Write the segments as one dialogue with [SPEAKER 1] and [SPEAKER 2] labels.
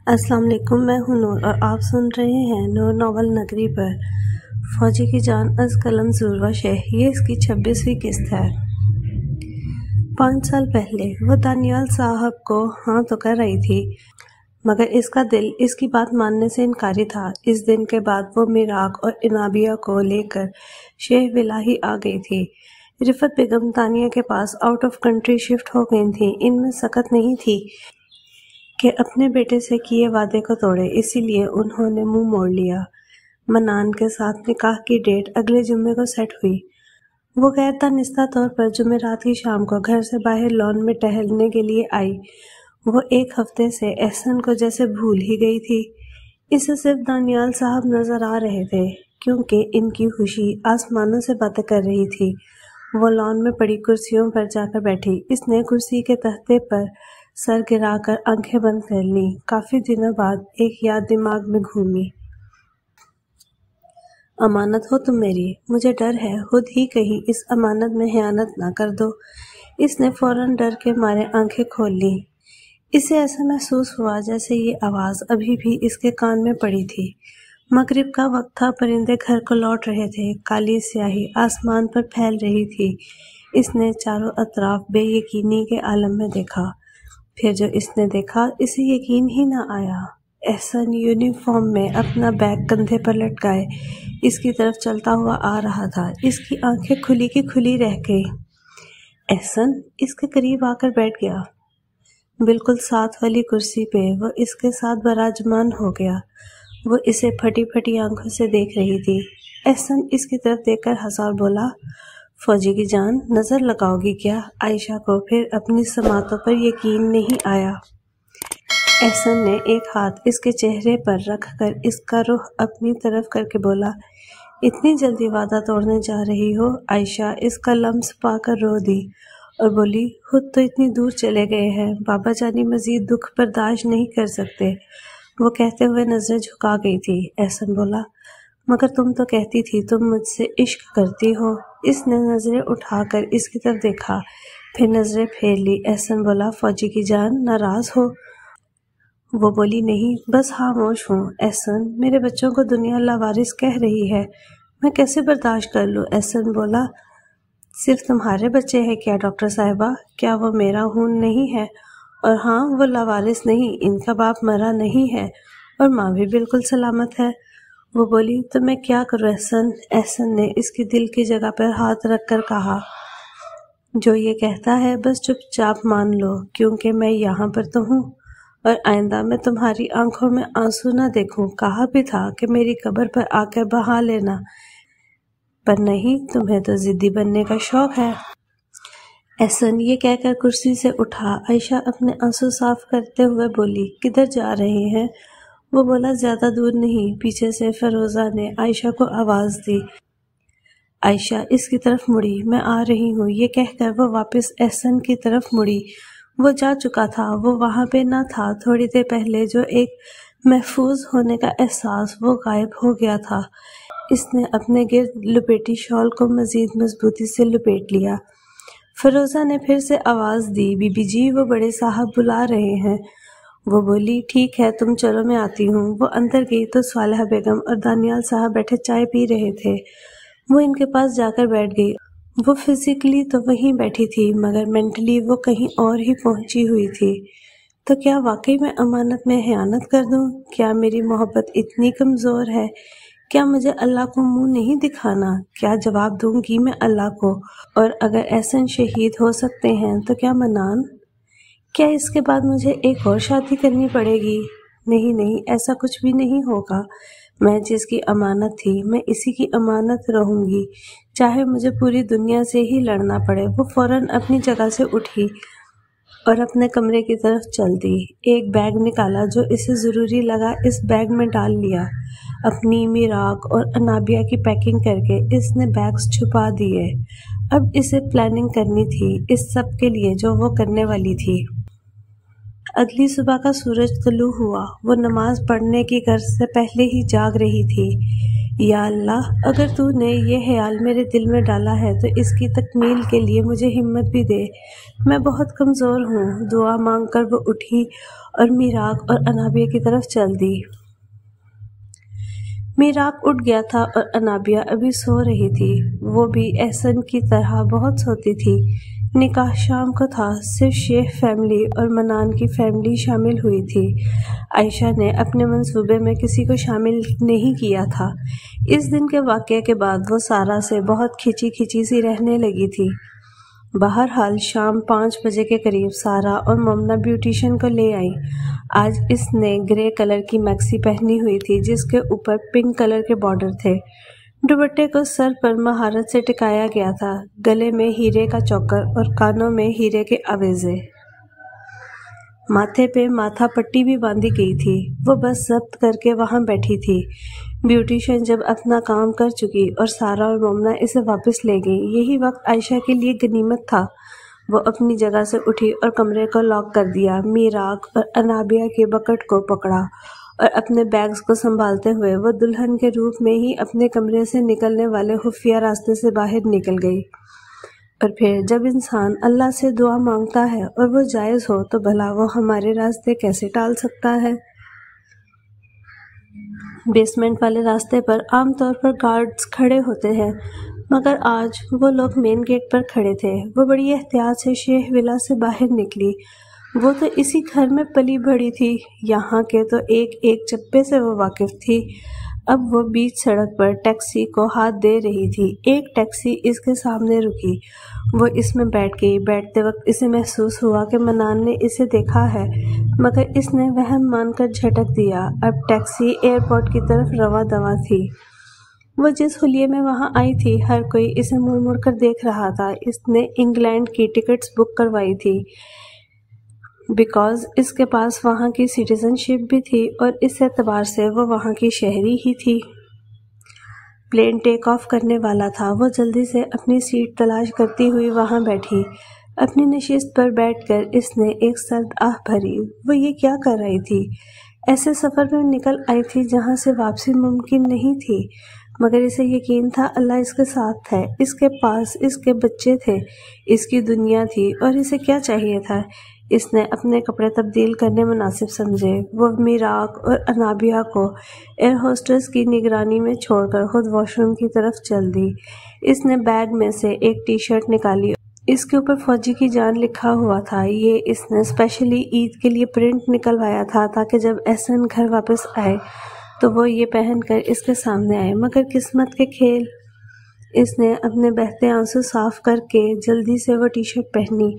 [SPEAKER 1] السلام علیکم، میں ہوں نور اور آپ سن رہے ہیں نور ناول نگری پر فوجی کی جان از قلم ضرور شہ۔ یہ اس کی 26ویں قسط ہے۔ 5 سال پہلے وہ دانیال صاحب کو ہاں تو کر رہی تھی، مگر اس کا دل اس کی بات ماننے سے انکاری تھا۔ اس دن کے بعد وہ میراق اور انابیہ کو لے کر شیخ ولاہی آ گئی تھی۔ رفت بیگم دانیہ کے پاس آؤٹ آف کنٹری شفٹ ہو گئی تھیں۔ ان میں سکت نہیں تھی کہ اپنے بیٹے سے کیے وعدے کو توڑے، اسی لیے انہوں نے منہ موڑ لیا۔ منان کے ساتھ نکاح کی ڈیٹ اگلے جمعے کو سیٹ ہوئی۔ وہ غیر دانستہ طور پر جمعرات کی شام کو گھر سے باہر لان میں ٹہلنے کے لیے آئی۔ وہ 1 ہفتے سے احسن کو جیسے بھول ہی گئی تھی۔ اسے صرف دانیال صاحب نظر آ رہے تھے، کیونکہ ان کی خوشی آسمانوں سے باتیں کر رہی تھی۔ وہ لان میں پڑی کرسیوں پر جا کر بیٹھی۔ اس نے کرسی کے تختے پر سر گرا کر آنکھیں بند کر لیں۔ کافی دنوں بعد ایک یاد دماغ میں گھومی۔ امانت ہو تم میری، مجھے ڈر ہے خود ہی کہیں اس امانت میں خیانت نہ کر دو۔ اس نے فوراً ڈر کے مارے آنکھیں کھول لیں۔ اسے ایسا محسوس ہوا جیسے یہ آواز ابھی بھی اس کے کان میں پڑی تھی۔ مغرب کا وقت تھا، پرندے گھر کو لوٹ رہے تھے، کالی سیاہی آسمان پر پھیل رہی تھی۔ اس نے چاروں اطراف بے یقینی کے عالم میں دیکھا۔ پھر جو اس نے دیکھا اسے یقین ہی نہ آیا۔ احسن یونیفارم میں اپنا بیگ کندھے پر لٹکائے اس کی طرف چلتا ہوا آ رہا تھا۔ اس کی آنکھیں کھلی کی کھلی رہ گئیں۔ احسن اس کے قریب آ کر بیٹھ گیا۔ بالکل ساتھ والی کرسی پہ وہ اس کے ساتھ براجمان ہو گیا۔ وہ اسے پھٹی پھٹی آنکھوں سے دیکھ رہی تھی۔ احسن اس کی طرف دیکھ کر ہنسا اور بولا، فوجی کی جان، نظر لگاؤ گی کیا؟ عائشہ کو پھر اپنی سماعتوں پر یقین نہیں آیا۔ احسن نے ایک ہاتھ اس کے چہرے پر رکھ کر اس کا رخ اپنی طرف کر کے بولا، اتنی جلدی وعدہ توڑنے جا رہی ہو؟ عائشہ اس کا لمس پا کر رو دی اور بولی، خود تو اتنی دور چلے گئے ہیں، بابا جانی مزید دکھ برداشت نہیں کر سکتے۔ وہ کہتے ہوئے نظریں جھکا گئی تھی۔ احسن بولا، مگر تم تو کہتی تھی تم مجھ سے عشق کرتی ہو۔ اس نے نظریں اٹھا کر اس کی طرف دیکھا، پھر نظریں پھیر لی۔ احسن بولا، فوجی کی جان، ناراض ہو؟ وہ بولی، نہیں، بس خاموش ہوں۔ احسن، میرے بچوں کو دنیا لاوارث کہہ رہی ہے، میں کیسے برداشت کر لوں؟ احسن بولا، صرف تمہارے بچے ہیں کیا ڈاکٹر صاحبہ؟ کیا وہ میرا خون نہیں ہے؟ اور ہاں، وہ لاوارث نہیں، ان کا باپ مرا نہیں ہے اور ماں بھی بالکل سلامت ہے۔ وہ بولی، تو میں کیا کروں احسن؟ احسن نے اس کی دل کی جگہ پر ہاتھ رکھ کر کہا، جو یہ کہتا ہے بس چپ چاپ مان لو، کیونکہ میں یہاں پر تو ہوں اور آئندہ میں تمہاری آنکھوں میں آنسو نہ دیکھوں۔ کہا بھی تھا کہ میری قبر پر آ کر بہا لینا، پر نہیں، تمہیں تو ضدی بننے کا شوق ہے۔ احسن یہ کہہ کر کرسی سے اٹھا۔ عائشہ اپنے آنسو صاف کرتے ہوئے بولی، کدھر جا رہے ہیں؟ وہ بولا، زیادہ دور نہیں۔ پیچھے سے فیروزہ نے عائشہ کو آواز دی۔ عائشہ اس کی طرف مڑی۔ میں آ رہی ہوں، یہ کہہ کر وہ واپس احسن کی طرف مڑی۔ وہ جا چکا تھا، وہ وہاں پہ نہ تھا۔ تھوڑی دیر پہلے جو ایک محفوظ ہونے کا احساس، وہ غائب ہو گیا تھا۔ اس نے اپنے گرد لپیٹی شال کو مزید مضبوطی سے لپیٹ لیا۔ فیروزہ نے پھر سے آواز دی، بی بی جی، وہ بڑے صاحب بلا رہے ہیں۔ وہ بولی، ٹھیک ہے، تم چلو، میں آتی ہوں۔ وہ اندر گئی تو صالحہ بیگم اور دانیال صاحب بیٹھے چائے پی رہے تھے۔ وہ ان کے پاس جا کر بیٹھ گئی۔ وہ فزیکلی تو وہیں بیٹھی تھی، مگر مینٹلی وہ کہیں اور ہی پہنچی ہوئی تھی۔ تو کیا واقعی میں امانت میں خیانت کر دوں؟ کیا میری محبت اتنی کمزور ہے؟ کیا مجھے اللہ کو منہ نہیں دکھانا؟ کیا جواب دوں گی میں اللہ کو؟ اور اگر احسن شہید ہو سکتے ہیں تو کیا منان؟ کیا اس کے بعد مجھے ایک اور شادی کرنی پڑے گی؟ نہیں نہیں، ایسا کچھ بھی نہیں ہوگا۔ میں جس کی امانت تھی، میں اسی کی امانت رہوں گی، چاہے مجھے پوری دنیا سے ہی لڑنا پڑے۔ وہ فوراً اپنی جگہ سے اٹھی اور اپنے کمرے کی طرف چل دی۔ ایک بیگ نکالا جو اسے ضروری لگا، اس بیگ میں ڈال لیا۔ اپنی میراق اور انابیہ کی پیکنگ کر کے اس نے بیگز چھپا دیے۔ اب اسے پلاننگ کرنی تھی اس سب کے لیے جو وہ کرنے والی تھی۔ اگلی صبح کا سورج طلوع ہوا۔ وہ نماز پڑھنے کی غرض سے پہلے ہی جاگ رہی تھی۔ یا اللہ، اگر تو نے یہ خیال میرے دل میں ڈالا ہے تو اس کی تکمیل کے لیے مجھے ہمت بھی دے۔ میں بہت کمزور ہوں۔ دعا مانگ کر وہ اٹھی اور میراق اور انابیہ کی طرف چل دی۔ میراق اٹھ گیا تھا اور انابیہ ابھی سو رہی تھی۔ وہ بھی احسن کی طرح بہت سوتی تھی۔ نکاح شام کو تھا، صرف شیخ فیملی اور منان کی فیملی شامل ہوئی تھی۔ عائشہ نے اپنے منصوبے میں کسی کو شامل نہیں کیا تھا۔ اس دن کے واقعے کے بعد وہ سارا سے بہت کھچی کھچی سی رہنے لگی تھی۔ بہرحال شام 5 بجے کے قریب سارا اور مومنہ بیوٹیشین کو لے آئیں۔ آج اس نے گرے کلر کی میکسی پہنی ہوئی تھی جس کے اوپر پنک کلر کے بارڈر تھے۔ دوپٹے کو سر پر مہارت سے ٹکایا گیا تھا، گلے میں ہیرے کا چوکر اور کانوں میں ہیرے کے آویزے۔ ماتھے پہ ماتھا پٹی بھی باندھی گئی تھی۔ وہ بس ضبط کر کے وہاں بیٹھی تھی۔ بیوٹیشین جب اپنا کام کر چکی اور سارا اور مومنہ اسے واپس لے گئی، یہی وقت عائشہ کے لیے غنیمت تھا۔ وہ اپنی جگہ سے اٹھی اور کمرے کو لاک کر دیا۔ میراق اور انابیہ کے بکٹ کو پکڑا اور اپنے بیگز کو سنبھالتے ہوئے وہ دلہن کے روپ میں ہی اپنے کمرے سے نکلنے والے خفیہ راستے سے باہر نکل گئی۔ اور پھر جب انسان اللہ سے دعا مانگتا ہے اور وہ جائز ہو تو بھلا وہ ہمارے راستے کیسے ٹال سکتا ہے؟ بیسمنٹ والے راستے پر عام طور پر گارڈز کھڑے ہوتے ہیں، مگر آج وہ لوگ مین گیٹ پر کھڑے تھے۔ وہ بڑی احتیاط سے شیخ ولا سے باہر نکلی۔ وہ تو اسی گھر میں پلی بڑھی تھی، یہاں کے تو ایک ایک چپے سے وہ واقف تھی۔ اب وہ بیچ سڑک پر ٹیکسی کو ہاتھ دے رہی تھی۔ ایک ٹیکسی اس کے سامنے رکی۔ وہ اس میں بیٹھ گئی۔ بیٹھتے وقت اسے محسوس ہوا کہ منان نے اسے دیکھا ہے، مگر اس نے وہم مان کر جھٹک دیا۔ اب ٹیکسی ایئرپورٹ کی طرف رواں دواں تھی۔ وہ جس حلیے میں وہاں آئی تھی ہر کوئی اسے مڑ مڑ کر دیکھ رہا تھا۔ اس نے انگلینڈ کی ٹکٹس بک کروائی تھی بیکاز اس کے پاس وہاں کی سٹیزن شپ بھی تھی اور اس اعتبار سے وہ وہاں کی شہری ہی تھی۔ پلین ٹیک آف کرنے والا تھا۔ وہ جلدی سے اپنی سیٹ تلاش کرتی ہوئی وہاں بیٹھی۔ اپنی نشست پر بیٹھ کر اس نے ایک سرد آہ بھری۔ وہ یہ کیا کر رہی تھی؟ ایسے سفر میں نکل آئی تھی جہاں سے واپسی ممکن نہیں تھی، مگر اسے یقین تھا اللہ اس کے ساتھ ہے۔ اس کے پاس اس کے بچے تھے، اس کی دنیا تھی، اور اسے کیا چاہیے تھا؟ اس نے اپنے کپڑے تبدیل کرنے مناسب سمجھے۔ وہ میراق اور انابیہ کو ایئر ہوسٹس کی نگرانی میں چھوڑ کر خود واش روم کی طرف چل دی۔ اس نے بیگ میں سے ایک ٹی شرٹ نکالی۔ اس کے اوپر فوجی کی جان لکھا ہوا تھا۔ یہ اس نے اسپیشلی عید کے لیے پرنٹ نکلوایا تھا تاکہ جب احسن گھر واپس آئے تو وہ یہ پہن کر اس کے سامنے آئے، مگر قسمت کے کھیل۔ اس نے اپنے بہتے آنسو صاف کر کے جلدی سے وہ ٹی شرٹ پہنی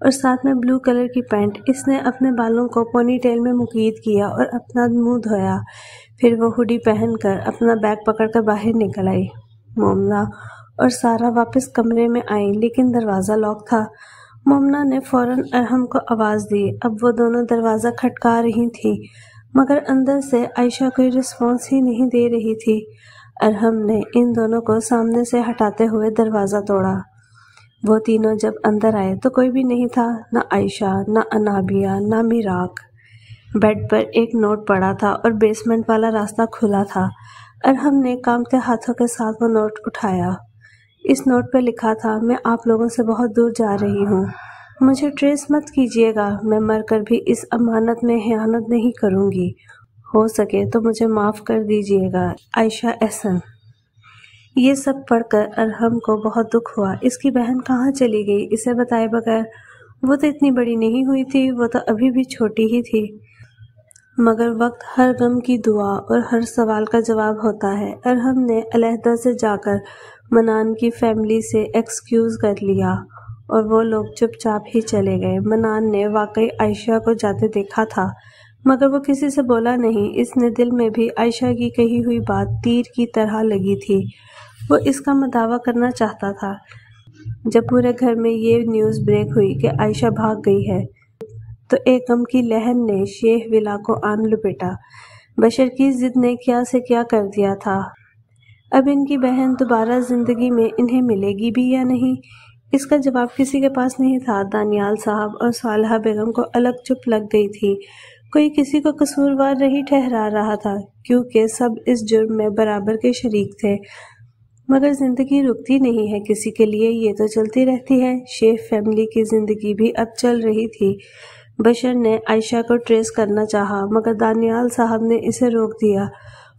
[SPEAKER 1] اور ساتھ میں بلو کلر کی پینٹ۔ اس نے اپنے بالوں کو پونی ٹیل میں مقید کیا اور اپنا منہ دھویا۔ پھر وہ ہوڈی پہن کر اپنا بیگ پکڑ کر باہر نکل آئی۔ مومنہ اور سارا واپس کمرے میں آئیں، لیکن دروازہ لاک تھا۔ مومنہ نے فوراً ارحم کو آواز دی۔ اب وہ دونوں دروازہ کھٹکا رہی تھیں، مگر اندر سے عائشہ کوئی رسپانس ہی نہیں دے رہی تھی۔ ارحم نے ان دونوں کو سامنے سے ہٹاتے ہوئے دروازہ توڑا۔ وہ تینوں جب اندر آئے تو کوئی بھی نہیں تھا، نہ عائشہ، نہ انابیہ، نہ میراق۔ بیڈ پر ایک نوٹ پڑا تھا اور بیسمنٹ والا راستہ کھلا تھا۔ ارحم نے کانپتے ہاتھوں کے ساتھ وہ نوٹ اٹھایا۔ اس نوٹ پہ لکھا تھا، میں آپ لوگوں سے بہت دور جا رہی ہوں، مجھے ٹریس مت کیجیے گا، میں مر کر بھی اس امانت میں خیانت نہیں کروں گی، ہو سکے تو مجھے معاف کر دیجیے گا، عائشہ احسن۔ یہ سب پڑھ کر ارحم کو بہت دکھ ہوا۔ اس کی بہن کہاں چلی گئی اسے بتائے بغیر؟ وہ تو اتنی بڑی نہیں ہوئی تھی، وہ تو ابھی بھی چھوٹی ہی تھی۔ مگر وقت ہر غم کی دعا اور ہر سوال کا جواب ہوتا ہے۔ ارحم نے علیحدہ سے جا کر منان کی فیملی سے ایکسکیوز کر لیا اور وہ لوگ چپ چاپ ہی چلے گئے۔ منان نے واقعی عائشہ کو جاتے دیکھا تھا، مگر وہ کسی سے بولا نہیں۔ اس نے دل میں بھی عائشہ کی کہی ہوئی بات تیر کی طرح لگی تھی۔ وہ اس کا مداوع کرنا چاہتا تھا۔ جب پورے گھر میں یہ نیوز بریک ہوئی کہ عائشہ بھاگ گئی ہے تو ایک غم کی لہر نے شیخ ولا کو آن لپیٹا۔ بشر کی ضد نے کیا سے کیا کر دیا تھا۔ اب ان کی بہن دوبارہ زندگی میں انہیں ملے گی بھی یا نہیں، اس کا جواب کسی کے پاس نہیں تھا۔ دانیال صاحب اور صالحہ بیگم کو الگ چپ لگ گئی تھی۔ کوئی کسی کو قصوروار نہیں ٹھہرا رہا تھا کیونکہ سب اس جرم میں برابر کے شریک تھے۔ مگر زندگی رکتی نہیں ہے کسی کے لیے، یہ تو چلتی رہتی ہے۔ شیخ فیملی کی زندگی بھی اب چل رہی تھی۔ بشر نے عائشہ کو ٹریس کرنا چاہا مگر دانیال صاحب نے اسے روک دیا۔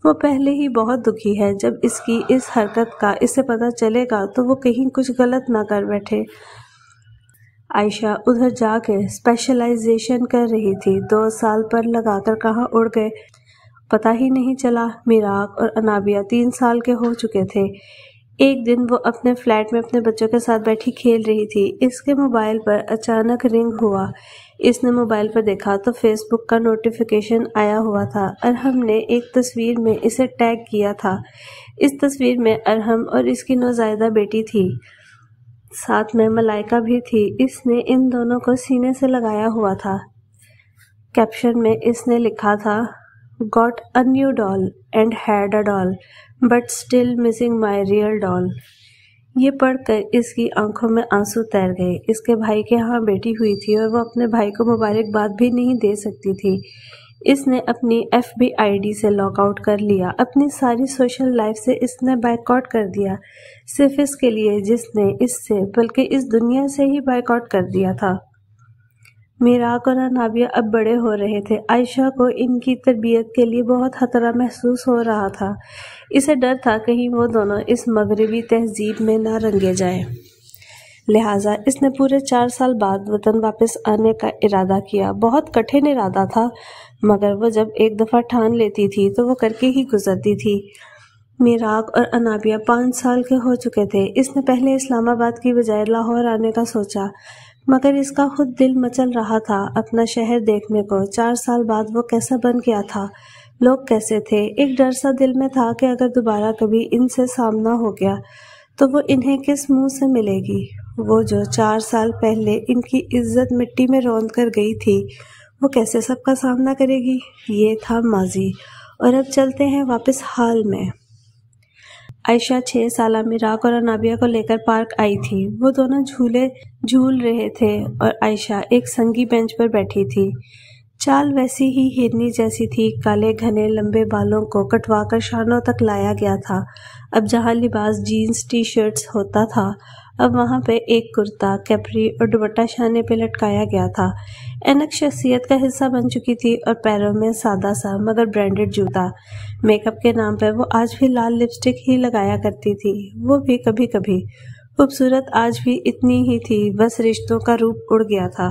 [SPEAKER 1] وہ پہلے ہی بہت دکھی ہے، جب اس کی اس حرکت کا اسے پتہ چلے گا تو وہ کہیں کچھ غلط نہ کر بیٹھے۔ عائشہ ادھر جا کے اسپیشلائزیشن کر رہی تھی۔ 2 سال پر لگا کر کہاں اڑ گئے پتہ ہی نہیں چلا۔ میراق اور انابیہ 3 سال کے ہو چکے تھے۔ ایک دن وہ اپنے فلیٹ میں اپنے بچوں کے ساتھ بیٹھی کھیل رہی تھی۔ اس کے موبائل پر اچانک رنگ ہوا۔ اس نے موبائل پر دیکھا تو فیس بک کا نوٹیفیکیشن آیا ہوا تھا۔ ارحم نے ایک تصویر میں اسے ٹیگ کیا تھا۔ اس تصویر میں ارحم اور اس کی نوزائیدہ بیٹی تھی، ساتھ میں ملائکہ بھی تھی۔ اس نے ان دونوں کو سینے سے لگایا ہوا تھا۔ کیپشن میں اس نے لکھا تھا "Got a new doll and had a doll but still missing my real doll"۔ یہ پڑھ کر اس کی آنکھوں میں آنسو تیر گئے۔ اس کے بھائی کے ہاں بیٹی ہوئی تھی اور وہ اپنے بھائی کو مبارکباد بھی نہیں دے سکتی تھی۔ اس نے اپنی FB ID سے لاگ آؤٹ کر لیا۔ اپنی ساری سوشل لائف سے اس نے بائیک آؤٹ کر دیا، صرف اس کے لیے جس نے اس سے بلکہ اس دنیا سے ہی بائیک آؤٹ کر دیا تھا۔ میراق اور انابیہ اب بڑے ہو رہے تھے۔ عائشہ کو ان کی تربیت کے لیے بہت خطرہ محسوس ہو رہا تھا۔ اسے ڈر تھا کہیں وہ دونوں اس مغربی تہذیب میں نہ رنگے جائیں۔ لہٰذا اس نے پورے 4 سال بعد وطن واپس آنے کا ارادہ کیا۔ بہت کٹھن ارادہ تھا، مگر وہ جب ایک دفعہ ٹھان لیتی تھی تو وہ کر کے ہی گزرتی تھی۔ میراق اور انابیہ 5 سال کے ہو چکے تھے۔ اس نے پہلے اسلام آباد کی بجائے لاہور آنے کا سوچا، مگر اس کا خود دل مچل رہا تھا اپنا شہر دیکھنے کو۔ 4 سال بعد وہ کیسا بن گیا تھا، لوگ کیسے تھے۔ ایک ڈر سا دل میں تھا کہ اگر دوبارہ کبھی ان سے سامنا ہو گیا تو وہ انہیں کس منہ سے ملے گی۔ وہ جو 4 سال پہلے ان کی عزت مٹی میں روند کر گئی تھی، وہ کیسے سب کا سامنا کرے گی۔ یہ تھا ماضی، اور اب چلتے ہیں واپس حال میں۔ عائشہ 6 سالہ میراق اور انابیہ کو لے کر پارک آئی تھی۔ وہ دونوں جھولے جھول رہے تھے اور عائشہ ایک سنگی بینچ پر بیٹھی تھی۔ چال ویسی ہی ہرنی جیسی تھی۔ کالے گھنے لمبے بالوں کو کٹوا کر شانوں تک لایا گیا تھا۔ اب جہاں لباس جینز ٹی شرٹس ہوتا تھا، اب وہاں پہ ایک کرتا، کیپری اور دوپٹہ شانے پہ لٹکایا گیا تھا۔ اینک شخصیت کا حصہ بن چکی تھی اور پیروں میں سادہ سا مگر برانڈڈ جوتا۔ میک اپ کے نام پہ وہ آج بھی لال لپسٹک ہی لگایا کرتی تھی، وہ بھی کبھی کبھی۔ خوبصورت آج بھی اتنی ہی تھی، بس رشتوں کا روپ اڑ گیا تھا۔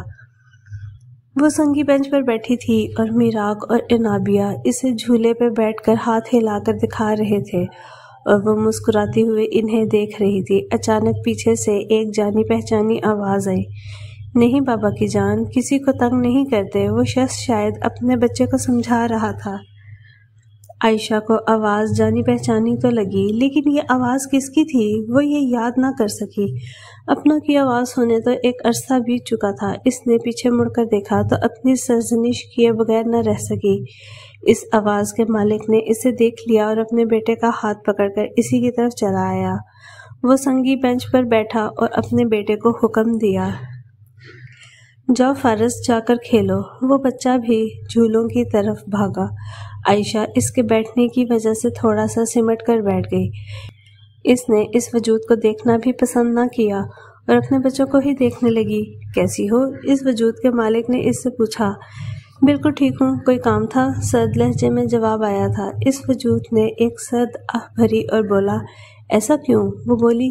[SPEAKER 1] وہ سنگی بینچ پر بیٹھی تھی اور میراق اور انابیہ اسے جھولے پہ بیٹھ کر ہاتھ ہلا کر دکھا رہے تھے اور وہ مسکراتی ہوئے انہیں دیکھ رہی تھی۔ اچانک پیچھے سے ایک جانی پہچانی آواز آئی، "نہیں بابا کی جان، کسی کو تنگ نہیں کرتے"۔ وہ شخص شاید اپنے بچے کو سمجھا رہا تھا۔ عائشہ کو آواز جانی پہچانی تو لگی، لیکن یہ آواز کس کی تھی وہ یہ یاد نہ کر سکی۔ اپنوں کی آواز ہونے تو ایک عرصہ بیت چکا تھا۔ اس نے پیچھے مڑ کر دیکھا تو اپنی سرزنش کیے بغیر نہ رہ سکی۔ اس آواز کے مالک نے اسے دیکھ لیا اور اپنے بیٹے کا ہاتھ پکڑ کر اسی کی طرف چلا آیا۔ وہ سنگی بینچ پر بیٹھا اور اپنے بیٹے کو حکم دیا، "جاؤ فارس، جا کر کھیلو"۔ وہ بچہ بھی جھولوں کی طرف بھاگا۔ عائشہ اس کے بیٹھنے کی وجہ سے تھوڑا سا سمٹ کر بیٹھ گئی۔ اس نے اس وجود کو دیکھنا بھی پسند نہ کیا اور اپنے بچوں کو ہی دیکھنے لگی۔ "کیسی ہو؟" اس وجود کے مالک نے اس سے پوچھا۔ "بالکل ٹھیک ہوں، کوئی کام تھا؟" سرد لہجے میں جواب آیا تھا۔ اس وجود نے ایک سرد آہ بھری اور بولا، "ایسا کیوں؟" وہ بولی،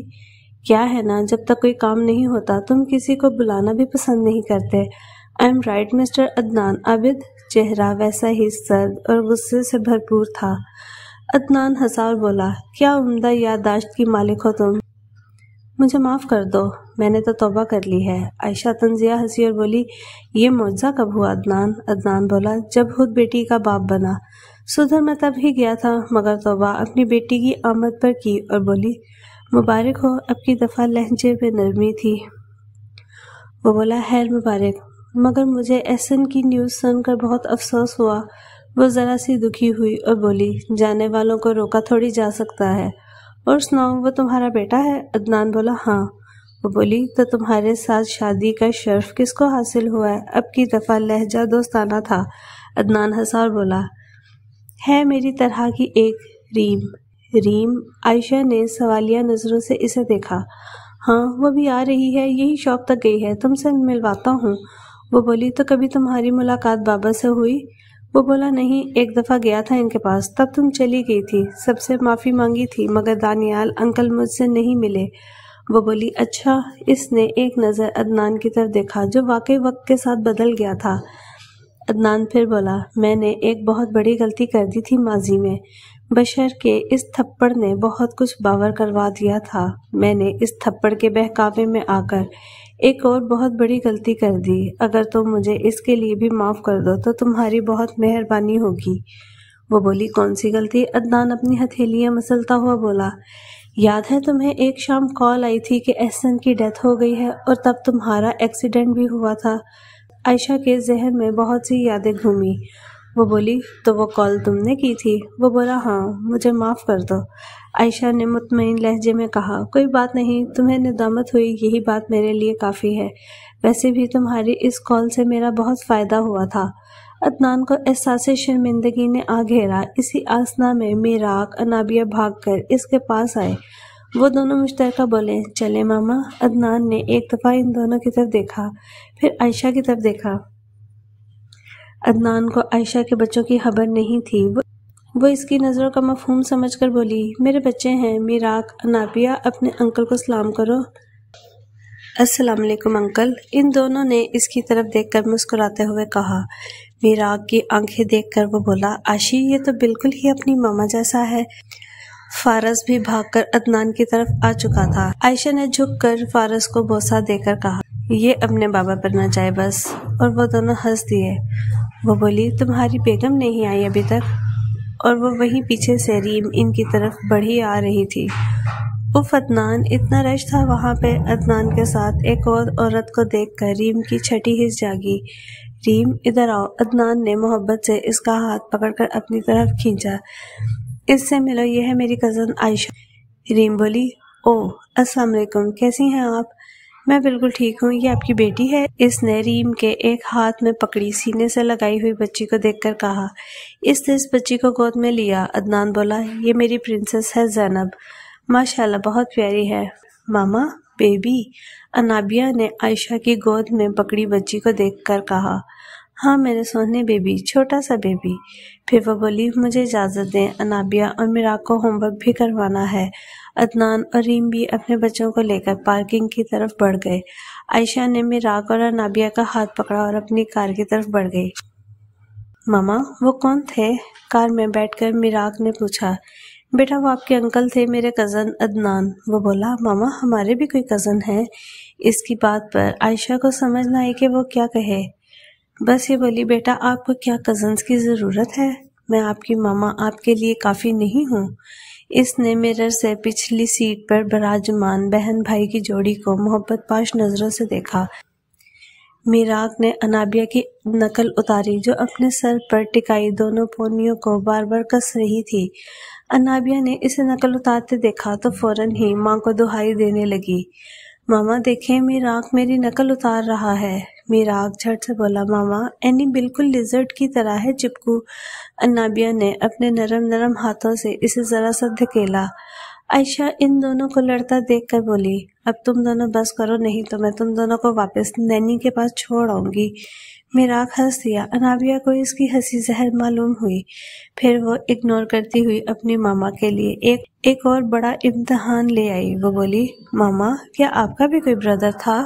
[SPEAKER 1] "کیا ہے نا، جب تک کوئی کام نہیں ہوتا تم کسی کو بلانا بھی پسند نہیں کرتے۔ I am right mister Adnan Abid?" چہرہ ویسا ہی سرد اور غصے سے بھرپور تھا۔ عدنان ہنسا اور بولا، "کیا عمدہ یادداشت کی مالک ہو تم۔ مجھے معاف کر دو، میں نے تو توبہ کر لی ہے"۔ عائشہ طنزیہ ہنسی اور بولی، "یہ معجزہ کب ہوا عدنان؟" عدنان بولا، "جب خود بیٹی کا باپ بنا۔ سدھر میں تب ہی گیا تھا، مگر توبہ اپنی بیٹی کی آمد پر کی"۔ اور بولی، "مبارک ہو"۔ اب کی دفعہ لہجے میں نرمی تھی۔ وہ بولا، "خیر مبارک، مگر مجھے احسن کی نیوز سن کر بہت افسوس ہوا"۔ وہ ذرا سی دکھی ہوئی اور بولی، "جانے والوں کو روکا تھوڑی جا سکتا ہے۔ اور سناؤ، وہ تمہارا بیٹا ہے؟" عدنان بولا، "ہاں"۔ وہ بولی، "تو تمہارے ساتھ شادی کا شرف کس کو حاصل ہوا ہے؟" اب کی دفعہ لہجہ دوستانہ تھا۔ عدنان ہنسا اور بولا، "ہے میری طرح کی ایک ریم"۔ "ریم؟" عائشہ نے سوالیہ نظروں سے اسے دیکھا۔ "ہاں، وہ بھی آ رہی ہے، یہی شاپ تک گئی ہے، تم سے ملواتا ہوں"۔ وہ بولی تو کبھی تمہاری ملاقات بابا سے ہوئی؟ وہ بولا نہیں، ایک دفعہ گیا تھا ان کے پاس، تب تم چلی گئی تھی، سب سے معافی مانگی تھی، مگر دانیال انکل مجھ سے نہیں ملے۔ وہ بولی اچھا۔ اس نے ایک نظر عدنان کی طرف دیکھا جو واقعی وقت کے ساتھ بدل گیا تھا۔ عدنان پھر بولا میں نے ایک بہت بڑی غلطی کر دی تھی ماضی میں، بشر کے اس تھپڑ نے بہت کچھ باور کروا دیا تھا۔ میں نے اس تھپڑ کے بہکاوے میں آ کر ایک اور بہت بڑی غلطی کر دی، اگر تم مجھے اس کے لیے بھی معاف کر دو تو تمہاری بہت مہربانی ہوگی۔ وہ بولی کون سی غلطی؟ عدنان اپنی ہتھیلیاں مسلتا ہوا بولا یاد ہے تمہیں ایک شام کال آئی تھی کہ احسن کی ڈیتھ ہو گئی ہے اور تب تمہارا ایکسیڈنٹ بھی ہوا تھا؟ عائشہ کے ذہن میں بہت سی یادیں گھومی۔ وہ بولی تو وہ کال تم نے کی تھی؟ وہ بولا ہاں، مجھے معاف کر دو۔ عائشہ نے مطمئن لہجے میں کہا کوئی بات نہیں، تمہیں ندامت ہوئی یہی بات میرے لیے کافی ہے، ویسے بھی تمہاری اس کال سے میرا بہت فائدہ ہوا تھا۔ عدنان کو احساس شرمندگی نے آ گھیرا۔ اسی آسنا میں میراق انابیہ بھاگ کر اس کے پاس آئے۔ وہ دونوں مشترکہ بولے چلے ماما۔ عدنان نے ایک دفعہ ان دونوں کی طرف دیکھا، پھر عائشہ کی طرف دیکھا۔ عدنان کو عائشہ کے بچوں کی خبر نہیں تھی۔ وہ اس کی نظروں کا مفہوم سمجھ کر بولی میرے بچے ہیں میراق، انابیہ، اپنے انکل کو سلام کرو۔ السلام علیکم انکل۔ ان دونوں نے اس کی طرف دیکھ کر مسکراتے ہوئے کہا۔ میراق کی آنکھیں دیکھ کر وہ بولا آشی یہ تو بالکل ہی اپنی ماما جیسا ہے۔ فارس بھی بھاگ کر عدنان کی طرف آ چکا تھا۔ عائشہ نے جھک کر فارس کو بوسہ دے کر کہا یہ اپنے بابا پر نہ جائے بس، اور وہ دونوں ہنس دیے۔ وہ بولی تمہاری بیگم نہیں آئی ابھی تک؟ اور وہ وہیں پیچھے سے ریم ان کی طرف بڑھی آ رہی تھی۔ اف عدنان، اتنا رش تھا وہاں پہ۔ عدنان کے ساتھ ایک اور عورت کو دیکھ کر ریم کی چھٹی حس جاگی۔ ریم ادھر آؤ۔ عدنان نے محبت سے اس کا ہاتھ پکڑ کر اپنی طرف کھینچا۔ اس سے ملو، یہ ہے میری کزن عائشہ۔ ریم بولی اوہ السلام علیکم، کیسی ہیں آپ؟ میں بالکل ٹھیک ہوں، یہ آپ کی بیٹی ہے؟ اس نے ریم کے ایک ہاتھ میں پکڑی سینے سے لگائی ہوئی بچی کو دیکھ کر کہا۔ اس نے اس بچی کو گود میں لیا۔ عدنان بولا یہ میری پرنسس ہے زینب، ماشاءاللہ بہت پیاری ہے۔ ماما، بیبی؟ انابیہ نے عائشہ کی گود میں پکڑی بچی کو دیکھ کر کہا۔ ہاں میرے سوہنے بیبی، چھوٹا سا بیبی۔ پھر وہ بولی مجھے اجازت دیں، انابیہ اور میراق کو ہوم ورک بھی کروانا ہے۔ عدنان اور ریم بھی اپنے بچوں کو لے کر پارکنگ کی طرف بڑھ گئے۔ عائشہ نے میراق اور انابیہ کا ہاتھ پکڑا اور اپنی کار کی طرف بڑھ گئی۔ ماما وہ کون تھے؟ کار میں بیٹھ کر میراق نے پوچھا۔ بیٹا وہ آپ کے انکل تھے، میرے کزن عدنان۔ وہ بولا ماما ہمارے بھی کوئی کزن ہیں۔ اس کی بات پر عائشہ کو سمجھ نہ آئی کہ وہ کیا کہے، بس یہ بولی بیٹا آپ کو کیا کزنز کی ضرورت ہے؟ میں آپ کی ماما آپ کے لیے کافی نہیں ہوں؟ اس نے مرر سے پچھلی سیٹ پر براجمان بہن بھائی کی جوڑی کو محبت پاش نظروں سے دیکھا۔ میراق نے انابیہ کی نقل اتاری جو اپنے سر پر ٹکائی دونوں پونیوں کو بار بار کس رہی تھی۔ انابیہ نے اسے نقل اتارتے دیکھا تو فوراً ہی ماں کو دہائی دینے لگی۔ ماما دیکھیں میراق میری نقل اتار رہا ہے۔ میراق جھٹ سے بولا ماما اینی بالکل لیزرڈ کی طرح ہے چپکو۔ انابیہ نے اپنے نرم نرم ہاتھوں سے اسے ذرا سا دھکیلا۔ عائشہ ان دونوں کو لڑتا دیکھ کر بولی اب تم دونوں بس کرو، نہیں تو میں تم دونوں کو واپس نینی کے پاس چھوڑ آؤں گی۔ میراق ہنس دیا۔ انابیہ کو اس کی ہنسی زہر معلوم ہوئی، پھر وہ اگنور کرتی ہوئی اپنی ماما کے لیے ایک اور بڑا امتحان لے آئی۔ وہ بولی ماما کیا آپ کا بھی کوئی بردر تھا؟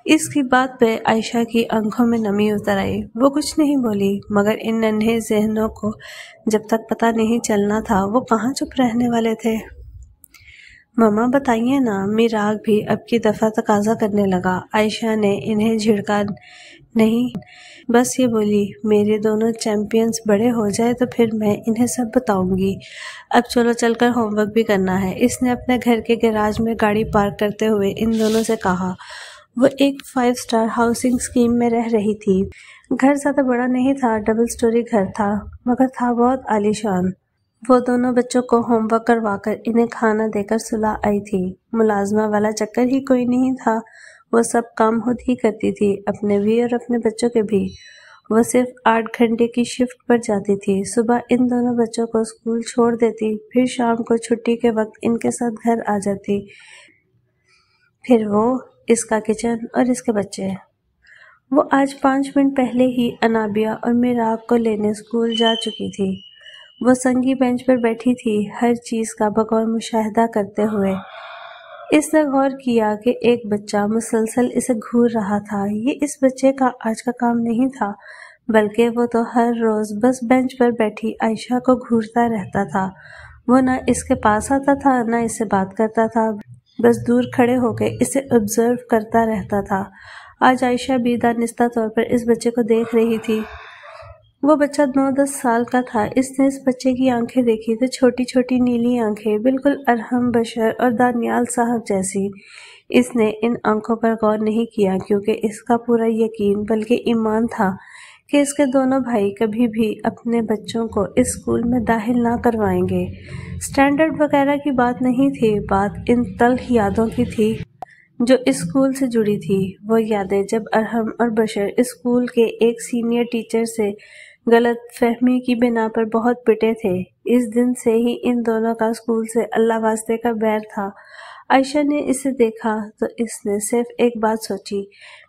[SPEAKER 1] اس کی بات پہ عائشہ کی آنکھوں میں نمی اتر آئی۔ وہ کچھ نہیں بولی، مگر ان ننھے ذہنوں کو جب تک پتہ نہیں چلنا تھا وہ کہاں چپ رہنے والے تھے۔ ماما بتائیے نا۔ میراق بھی اب کی دفعہ تقاضا کرنے لگا۔ عائشہ نے انہیں جھڑکا نہیں، بس یہ بولی میرے دونوں چیمپئنز بڑے ہو جائے تو پھر میں انہیں سب بتاؤں گی۔ اب چلو چل کر ہوم ورک بھی کرنا ہے۔ اس نے اپنے گھر کے گیراج میں گاڑی پارک کرتے ہوئے ان دونوں سے کہا۔ وہ ایک 5 اسٹار ہاؤسنگ اسکیم میں رہ رہی تھی۔ گھر زیادہ بڑا نہیں تھا، ڈبل سٹوری گھر تھا، مگر تھا بہت عالی شان۔ وہ دونوں بچوں کو ہوم ورک کروا کر انہیں کھانا دے کر صلح آئی تھی۔ ملازمہ والا چکر ہی کوئی نہیں تھا، وہ سب کام خود ہی کرتی تھی، اپنے بھی اور اپنے بچوں کے بھی۔ وہ صرف 8 گھنٹے کی شفٹ پر جاتی تھی۔ صبح ان دونوں بچوں کو اسکول چھوڑ دیتی، پھر شام کو چھٹی کے وقت ان کے ساتھ گھر آ جاتی۔ پھر وہ، اس کا کچن اور اس کے بچے۔ وہ آج 5 منٹ پہلے ہی انابیہ اور میراق کو لینے اسکول جا چکی تھی۔ وہ سنگی بینچ پر بیٹھی تھی، ہر چیز کا بغور مشاہدہ کرتے ہوئے۔ اس نے غور کیا کہ ایک بچہ مسلسل اسے گھور رہا تھا۔ یہ اس بچے کا آج کا کام نہیں تھا، بلکہ وہ تو ہر روز بس بینچ پر بیٹھی عائشہ کو گھورتا رہتا تھا۔ وہ نہ اس کے پاس آتا تھا، نہ اس سے بات کرتا تھا، بس دور کھڑے ہو کے اسے آبزرو کرتا رہتا تھا۔ آج عائشہ بھی دانستہ طور پر اس بچے کو دیکھ رہی تھی۔ وہ بچہ 9-10 سال کا تھا۔ اس نے اس بچے کی آنکھیں دیکھی تو چھوٹی چھوٹی نیلی آنکھیں، بالکل ارحم بشر اور دانیال صاحب جیسی۔ اس نے ان آنکھوں پر غور نہیں کیا کیونکہ اس کا پورا یقین بلکہ ایمان تھا کہ اس کے دونوں بھائی کبھی بھی اپنے بچوں کو اس اسکول میں داخل نہ کروائیں گے۔ سٹینڈرڈ وغیرہ کی بات نہیں تھی، بات ان تلخ یادوں کی تھی جو اس اسکول سے جڑی تھی۔ وہ یادیں جب ارحم اور بشر اس اسکول کے ایک سینئر ٹیچر سے غلط فہمی کی بنا پر بہت پٹے تھے۔ اس دن سے ہی ان دونوں کا اسکول سے اللہ واسطے کا بیر تھا۔ عائشہ نے اسے دیکھا تو اس نے صرف ایک بات سوچی،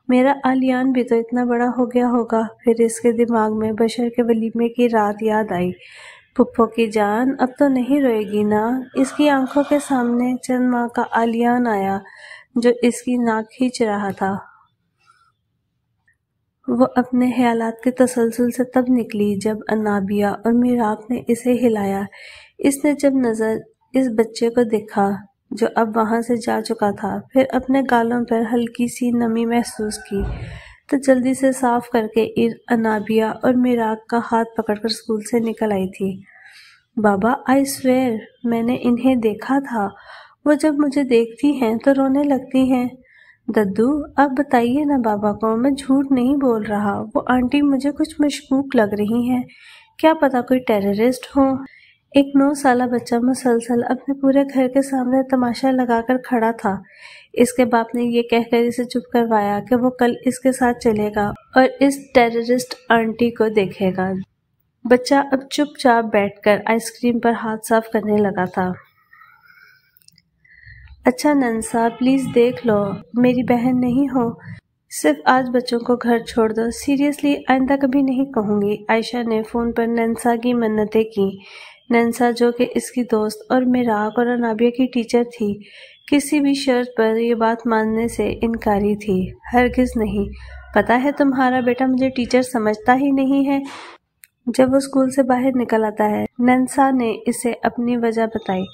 [SPEAKER 1] میرا آلیان بھی تو اتنا بڑا ہو گیا ہوگا۔ پھر اس کے دماغ میں بشر کے ولیمے کی رات یاد آئی۔ پھپھو کی جان اب تو نہیں روئے گی نا؟ اس کی آنکھوں کے سامنے چند ماہ کا آلیان آیا جو اس کی ناک کھینچ رہا تھا۔ وہ اپنے خیالات کے تسلسل سے تب نکلی جب انابیہ اور میراق نے اسے ہلایا۔ اس نے جب نظر اس بچے کو دیکھا جو اب وہاں سے جا چکا تھا، پھر اپنے گالوں پر ہلکی سی نمی محسوس کی تو جلدی سے صاف کر کے انابیہ اور میراق کا ہاتھ پکڑ کر اسکول سے نکل آئی تھی۔ بابا آئی سویئر میں نے انہیں دیکھا تھا، وہ جب مجھے دیکھتی ہیں تو رونے لگتی ہیں۔ ددو اب بتائیے نا بابا کو، میں جھوٹ نہیں بول رہا، وہ آنٹی مجھے کچھ مشکوک لگ رہی ہیں، کیا پتا کوئی ٹیررسٹ ہو۔ ایک 9 سالہ بچہ مسلسل اپنے پورے گھر کے سامنے تماشا لگا کر کھڑا تھا۔ اس کے باپ نے یہ کہہ کر اسے چپ کروایا کہ وہ کل اس کے ساتھ چلے گا اور اس ٹیررسٹ آنٹی کو دیکھے گا۔ بچہ اب چپ چاپ بیٹھ کر آئس کریم پر ہاتھ صاف کرنے لگا تھا۔ اچھا ننسا پلیز دیکھ لو، میری بہن نہیں ہو، صرف آج بچوں کو گھر چھوڑ دو، سیریسلی آئندہ کبھی نہیں کہوں گی۔ عائشہ نے فون پر ننسا کی منتیں کی۔ ننسا جو کہ اس کی دوست اور میراق اور انابیہ کی ٹیچر تھی، کسی بھی شرط پر یہ بات ماننے سے انکاری تھی۔ ہرگز نہیں، پتہ ہے تمہارا بیٹا مجھے ٹیچر سمجھتا ہی نہیں ہے۔ جب وہ اسکول سے باہر نکل آتا ہے، ننسا نے اسے اپنی وجہ بتائی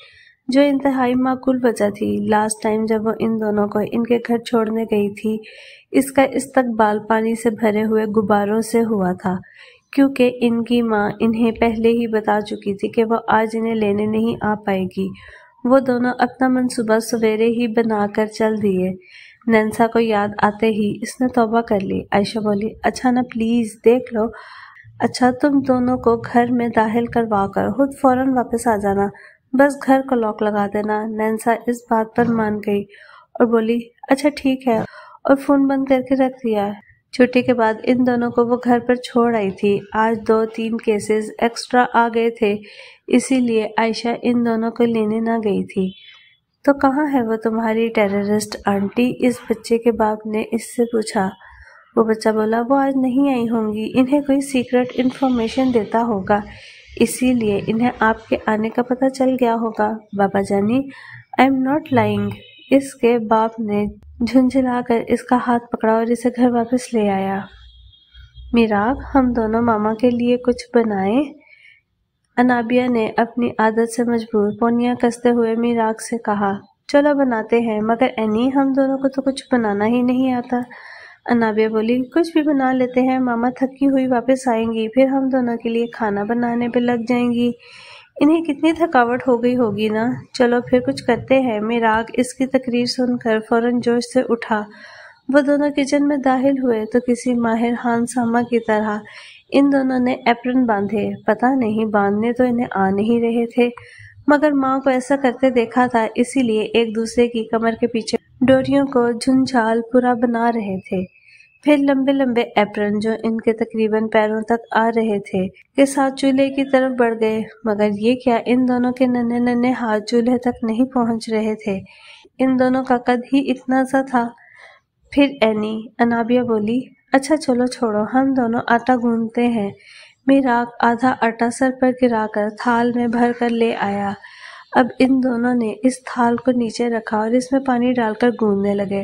[SPEAKER 1] جو انتہائی معقول وجہ تھی۔ لاسٹ ٹائم جب وہ ان دونوں کو ان کے گھر چھوڑنے گئی تھی، اس کا استقبال پانی سے بھرے ہوئے غباروں سے ہوا تھا، کیونکہ ان کی ماں انہیں پہلے ہی بتا چکی تھی کہ وہ آج انہیں لینے نہیں آ پائے گی۔ وہ دونوں اپنا منصوبہ سویرے ہی بنا کر چل دیے۔ ننسا کو یاد آتے ہی اس نے توبہ کر لی۔ عائشہ بولی، اچھا نا پلیز دیکھ لو، اچھا تم دونوں کو گھر میں داخل کروا کر خود فوراً واپس آ جانا، بس گھر کو لاک لگا دینا۔ ننسا اس بات پر مان گئی اور بولی، اچھا ٹھیک ہے، اور فون بند کر کے رکھ دیا۔ چھٹی کے بعد ان دونوں کو وہ گھر پر چھوڑ آئی تھی۔ آج 2-3 کیسز ایکسٹرا آ گئے تھے، اسی لیے عائشہ ان دونوں کو لینے نہ گئی تھی۔ تو کہاں ہے وہ تمہاری ٹیررسٹ آنٹی؟ اس بچے کے باپ نے اس سے پوچھا۔ وہ بچہ بولا، وہ آج نہیں آئی ہوں گی، انہیں کوئی سیکرٹ انفارمیشن دیتا ہوگا، اسی لیے انہیں آپ کے آنے کا پتہ چل گیا ہوگا۔ بابا جانی، آئی ایم ناٹ لائنگ۔ اس کے باپ نے جھنجھلا کر اس کا ہاتھ پکڑا اور اسے گھر واپس لے آیا۔ میراق، ہم دونوں ماما کے لیے کچھ بنائیں؟ انابیہ نے اپنی عادت سے مجبور پونیاں کستے ہوئے میراق سے کہا۔ چلو بناتے ہیں، مگر اینی ہم دونوں کو تو کچھ بنانا ہی نہیں آتا۔ انابیہ بولی، کچھ بھی بنا لیتے ہیں، ماما تھکی ہوئی واپس آئیں گی، پھر ہم دونوں کے لیے کھانا بنانے پہ لگ جائیں گی، انہیں کتنی تھکاوٹ ہو گئی ہوگی نا۔ چلو پھر کچھ کرتے ہیں۔ میراق اس کی تقریر سن کر فوراً جوش سے اٹھا۔ وہ دونوں کچن میں داخل ہوئے تو کسی ماہر خانسامہ کی طرح ان دونوں نے ایپرن باندھے۔ پتہ نہیں باندھنے تو انہیں آ نہیں رہے تھے، مگر ماں کو ایسا کرتے دیکھا تھا، اسی لیے ایک دوسرے کی کمر کے پیچھے ڈوریوں کو جھنجھال پورا بنا رہے تھے۔ پھر لمبے لمبے ایپرن جو ان کے تقریباً پیروں تک آ رہے تھے کے ساتھ چولہے کی طرف بڑھ گئے، مگر یہ کیا ان دونوں کے ننھے ننھے ہاتھ چولہے تک نہیں پہنچ رہے تھے، ان دونوں کا قد ہی اتنا سا تھا۔ پھر اینی، انابیہ بولی، اچھا چلو چھوڑو، ہم دونوں آٹا گوندتے ہیں۔ میراق آدھا آٹا سر پر گرا کر تھال میں بھر کر لے آیا۔ اب ان دونوں نے اس تھال کو نیچے رکھا اور اس میں پانی ڈال کر گوندنے لگے۔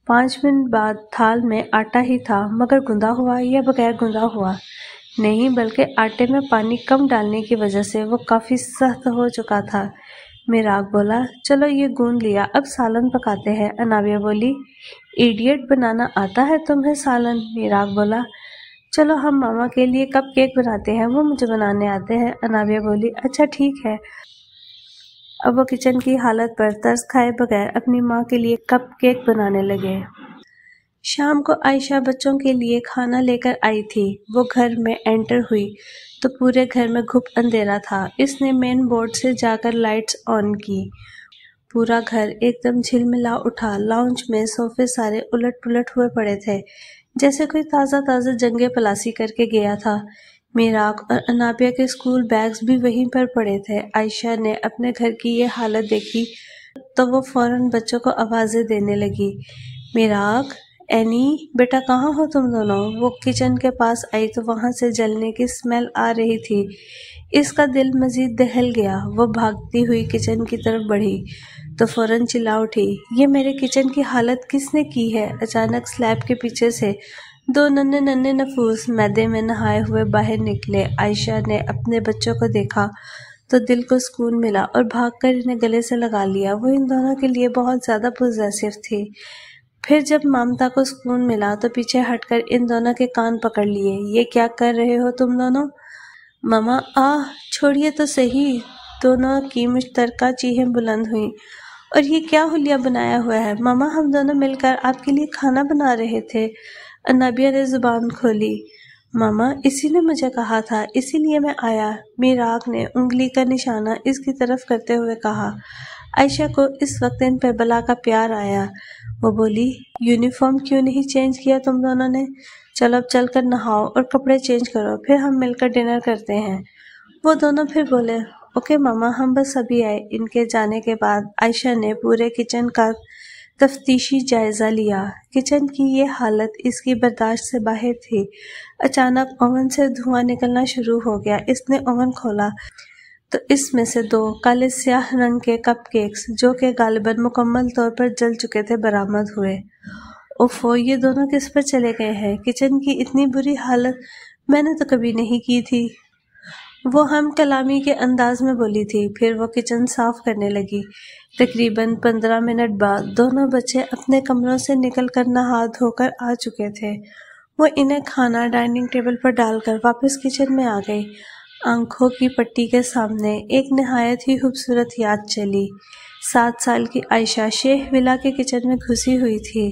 [SPEAKER 1] 5 منٹ بعد تھال میں آٹا ہی تھا، مگر گوندا ہوا یا بغیر گوندا ہوا؟ نہیں، بلکہ آٹے میں پانی کم ڈالنے کی وجہ سے وہ کافی سخت ہو چکا تھا۔ میراق بولا، چلو یہ گوند لیا، اب سالن پکاتے ہیں۔ انابیہ بولی، ایڈیٹ، بنانا آتا ہے تمہیں سالن؟ میراق بولا، چلو ہم ماما کے لیے کپ کیک بناتے ہیں، وہ مجھے بنانے آتے ہیں۔ انابیہ بولی، اچھا ٹھیک ہے۔ اب وہ کچن کی حالت پر ترس کھائے بغیر اپنی ماں کے لیے کپ کیک بنانے لگے۔ شام کو عائشہ بچوں کے لیے کھانا لے کر آئی تھی۔ وہ گھر میں انٹر ہوئی تو پورے گھر میں گھپ اندھیرا تھا۔ اس نے مین بورڈ سے جا کر لائٹس آن کی۔ پورا گھر ایک دم جھلملا اٹھا۔ لاؤنج میں صوفے سارے الٹ پلٹ ہوئے پڑے تھے، جیسے کوئی تازہ جنگ پلاسی کر کے گیا تھا۔ میراق اور انابیہ کے اسکول بیگز بھی وہیں پر پڑے تھے۔ عائشہ نے اپنے گھر کی یہ حالت دیکھی تو وہ فوراً بچوں کو آوازیں دینے لگی، میراق، اینی، بیٹا کہاں ہو تم دونوں؟ وہ کچن کے پاس آئی تو وہاں سے جلنے کی اسمیل آ رہی تھی۔ اس کا دل مزید دہل گیا۔ وہ بھاگتی ہوئی کچن کی طرف بڑھی تو فوراً چلا اٹھی، یہ میرے کچن کی حالت کس نے کی ہے؟ اچانک سلیب کے پیچھے سے 2 ننھے نفوس میدے میں نہائے ہوئے باہر نکلے۔ عائشہ نے اپنے بچوں کو دیکھا تو دل کو سکون ملا اور بھاگ کر انہیں گلے سے لگا لیا۔ وہ ان دونوں کے لیے بہت زیادہ پوزیسو تھی۔ پھر جب ممتا کو سکون ملا تو پیچھے ہٹ کر ان دونوں کے کان پکڑ لیے، یہ کیا کر رہے ہو تم دونوں؟ ماما، چھوڑیے تو صحیح۔ دونوں کی مشترکہ چیخیں بلند ہوئیں۔ اور یہ کیا حلیہ بنایا ہوا ہے؟ ماما، ہم دونوں مل کر آپ کے لیے کھانا بنا رہے تھے۔ انابیہ نے زبان کھولی۔ ماما، اسی نے مجھے کہا تھا، اسی لیے میں آیا۔ میراق نے انگلی کا نشانہ اس کی طرف کرتے ہوئے کہا۔ عائشہ کو اس وقت ان پہ بلا کا پیار آیا۔ وہ بولی، یونیفارم کیوں نہیں چینج کیا تم دونوں نے؟ چلو اب چل کر نہاؤ اور کپڑے چینج کرو، پھر ہم مل کر ڈنر کرتے ہیں۔ وہ دونوں پھر بولے، اوکے ماما، ہم بس ابھی آئے۔ ان کے جانے کے بعد عائشہ نے پورے کچن کا تفتیشی جائزہ لیا۔ کچن کی یہ حالت اس کی برداشت سے باہر تھی۔ اچانک اوون سے دھواں نکلنا شروع ہو گیا۔ اس نے اوون کھولا تو اس میں سے 2 کالے سیاہ رنگ کے کپ کیکس، جو کہ غالباً مکمل طور پر جل چکے تھے، برآمد ہوئے۔ اوفو، یہ دونوں کس پر چلے گئے ہیں؟ کچن کی اتنی بری حالت میں نے تو کبھی نہیں کی تھی، وہ ہم کلامی کے انداز میں بولی تھی۔ پھر وہ کچن صاف کرنے لگی۔ تقریباً 15 منٹ بعد دونوں بچے اپنے کمروں سے نکل کر نہا دھو کر آ چکے تھے۔ وہ انہیں کھانا ڈائننگ ٹیبل پر ڈال کر واپس کچن میں آ گئی۔ آنکھوں کی پٹی کے سامنے ایک نہایت ہی خوبصورت یاد چلی۔ 7 سال کی عائشہ شیخ ولا کے کچن میں گھسی ہوئی تھی۔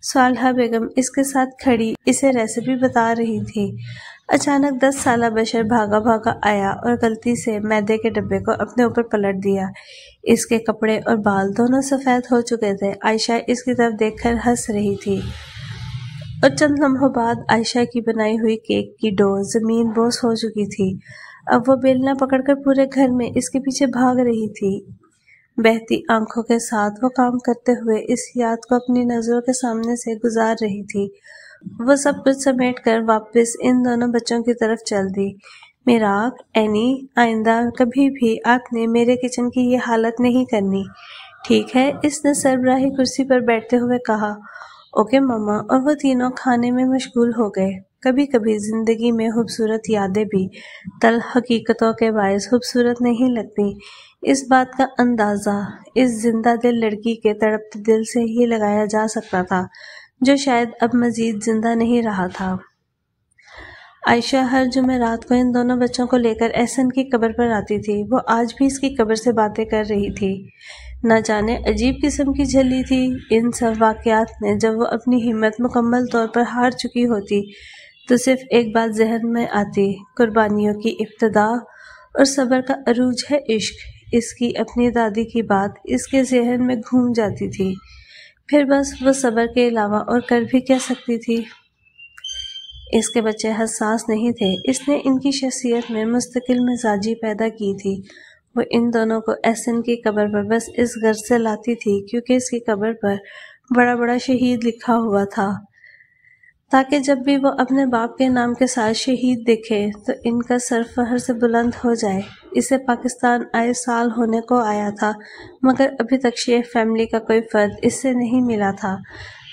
[SPEAKER 1] صالحہ بیگم اس کے ساتھ کھڑی اسے ریسیپی بتا رہی تھی۔ اچانک 10 سالہ بشر بھاگا آیا اور غلطی سے میدے کے ڈبے کو اپنے اوپر پلٹ دیا۔ اس کے کپڑے اور بال دونوں سفید ہو چکے تھے۔ عائشہ اس کی طرف دیکھ کر ہنس رہی تھی اور چند لمحوں بعد عائشہ کی بنائی ہوئی کیک کی ڈو زمین بوس ہو چکی تھی۔ اب وہ بیلنا پکڑ کر پورے گھر میں اس کے پیچھے بھاگ رہی تھی۔ بہتی آنکھوں کے ساتھ وہ کام کرتے ہوئے اس یاد کو اپنی نظروں کے سامنے سے گزار رہی تھی۔ وہ سب کچھ سمیٹ کر واپس ان دونوں بچوں کی طرف چل دی۔ میراق، اینی، آئندہ کبھی بھی آپ نے میرے کچن کی یہ حالت نہیں کرنی، ٹھیک ہے؟ اس نے سربراہی کرسی پر بیٹھتے ہوئے کہا۔ اوکے ماما، اور وہ تینوں کھانے میں مشغول ہو گئے۔ کبھی کبھی زندگی میں خوبصورت یادیں بھی تلخ حقیقتوں کے باعث خوبصورت نہیں لگتی۔ اس بات کا اندازہ اس زندہ دل لڑکی کے تڑپتے دل سے ہی لگایا جا سکتا تھا، جو شاید اب مزید زندہ نہیں رہا تھا۔ عائشہ ہر جمعرات کو ان دونوں بچوں کو لے کر احسن کی قبر پر آتی تھی۔ وہ آج بھی اس کی قبر سے باتیں کر رہی تھی۔ نہ جانے عجیب قسم کی جھلی تھی ان سب واقعات میں۔ جب وہ اپنی ہمت مکمل طور پر ہار چکی ہوتی تو صرف ایک بات ذہن میں آتی، قربانیوں کی ابتدا اور صبر کا عروج ہے عشق۔ اس کی اپنی دادی کی بات اس کے ذہن میں گھوم جاتی تھی۔ پھر بس وہ صبر کے علاوہ اور کر بھی کیا سکتی تھی؟ اس کے بچے حساس نہیں تھے۔ اس نے ان کی شخصیت میں مستقل مزاجی پیدا کی تھی۔ وہ ان دونوں کو احسن کی قبر پر بس اس غرض سے لاتی تھی کیونکہ اس کی قبر پر بڑا شہید لکھا ہوا تھا۔ تاکہ جب بھی وہ اپنے باپ کے نام کے ساتھ شہید دیکھے تو ان کا سر فخر سے بلند ہو جائے۔ اسے پاکستان آئے سال ہونے کو آیا تھا، مگر ابھی تک شیخ فیملی کا کوئی فرد اس سے نہیں ملا تھا،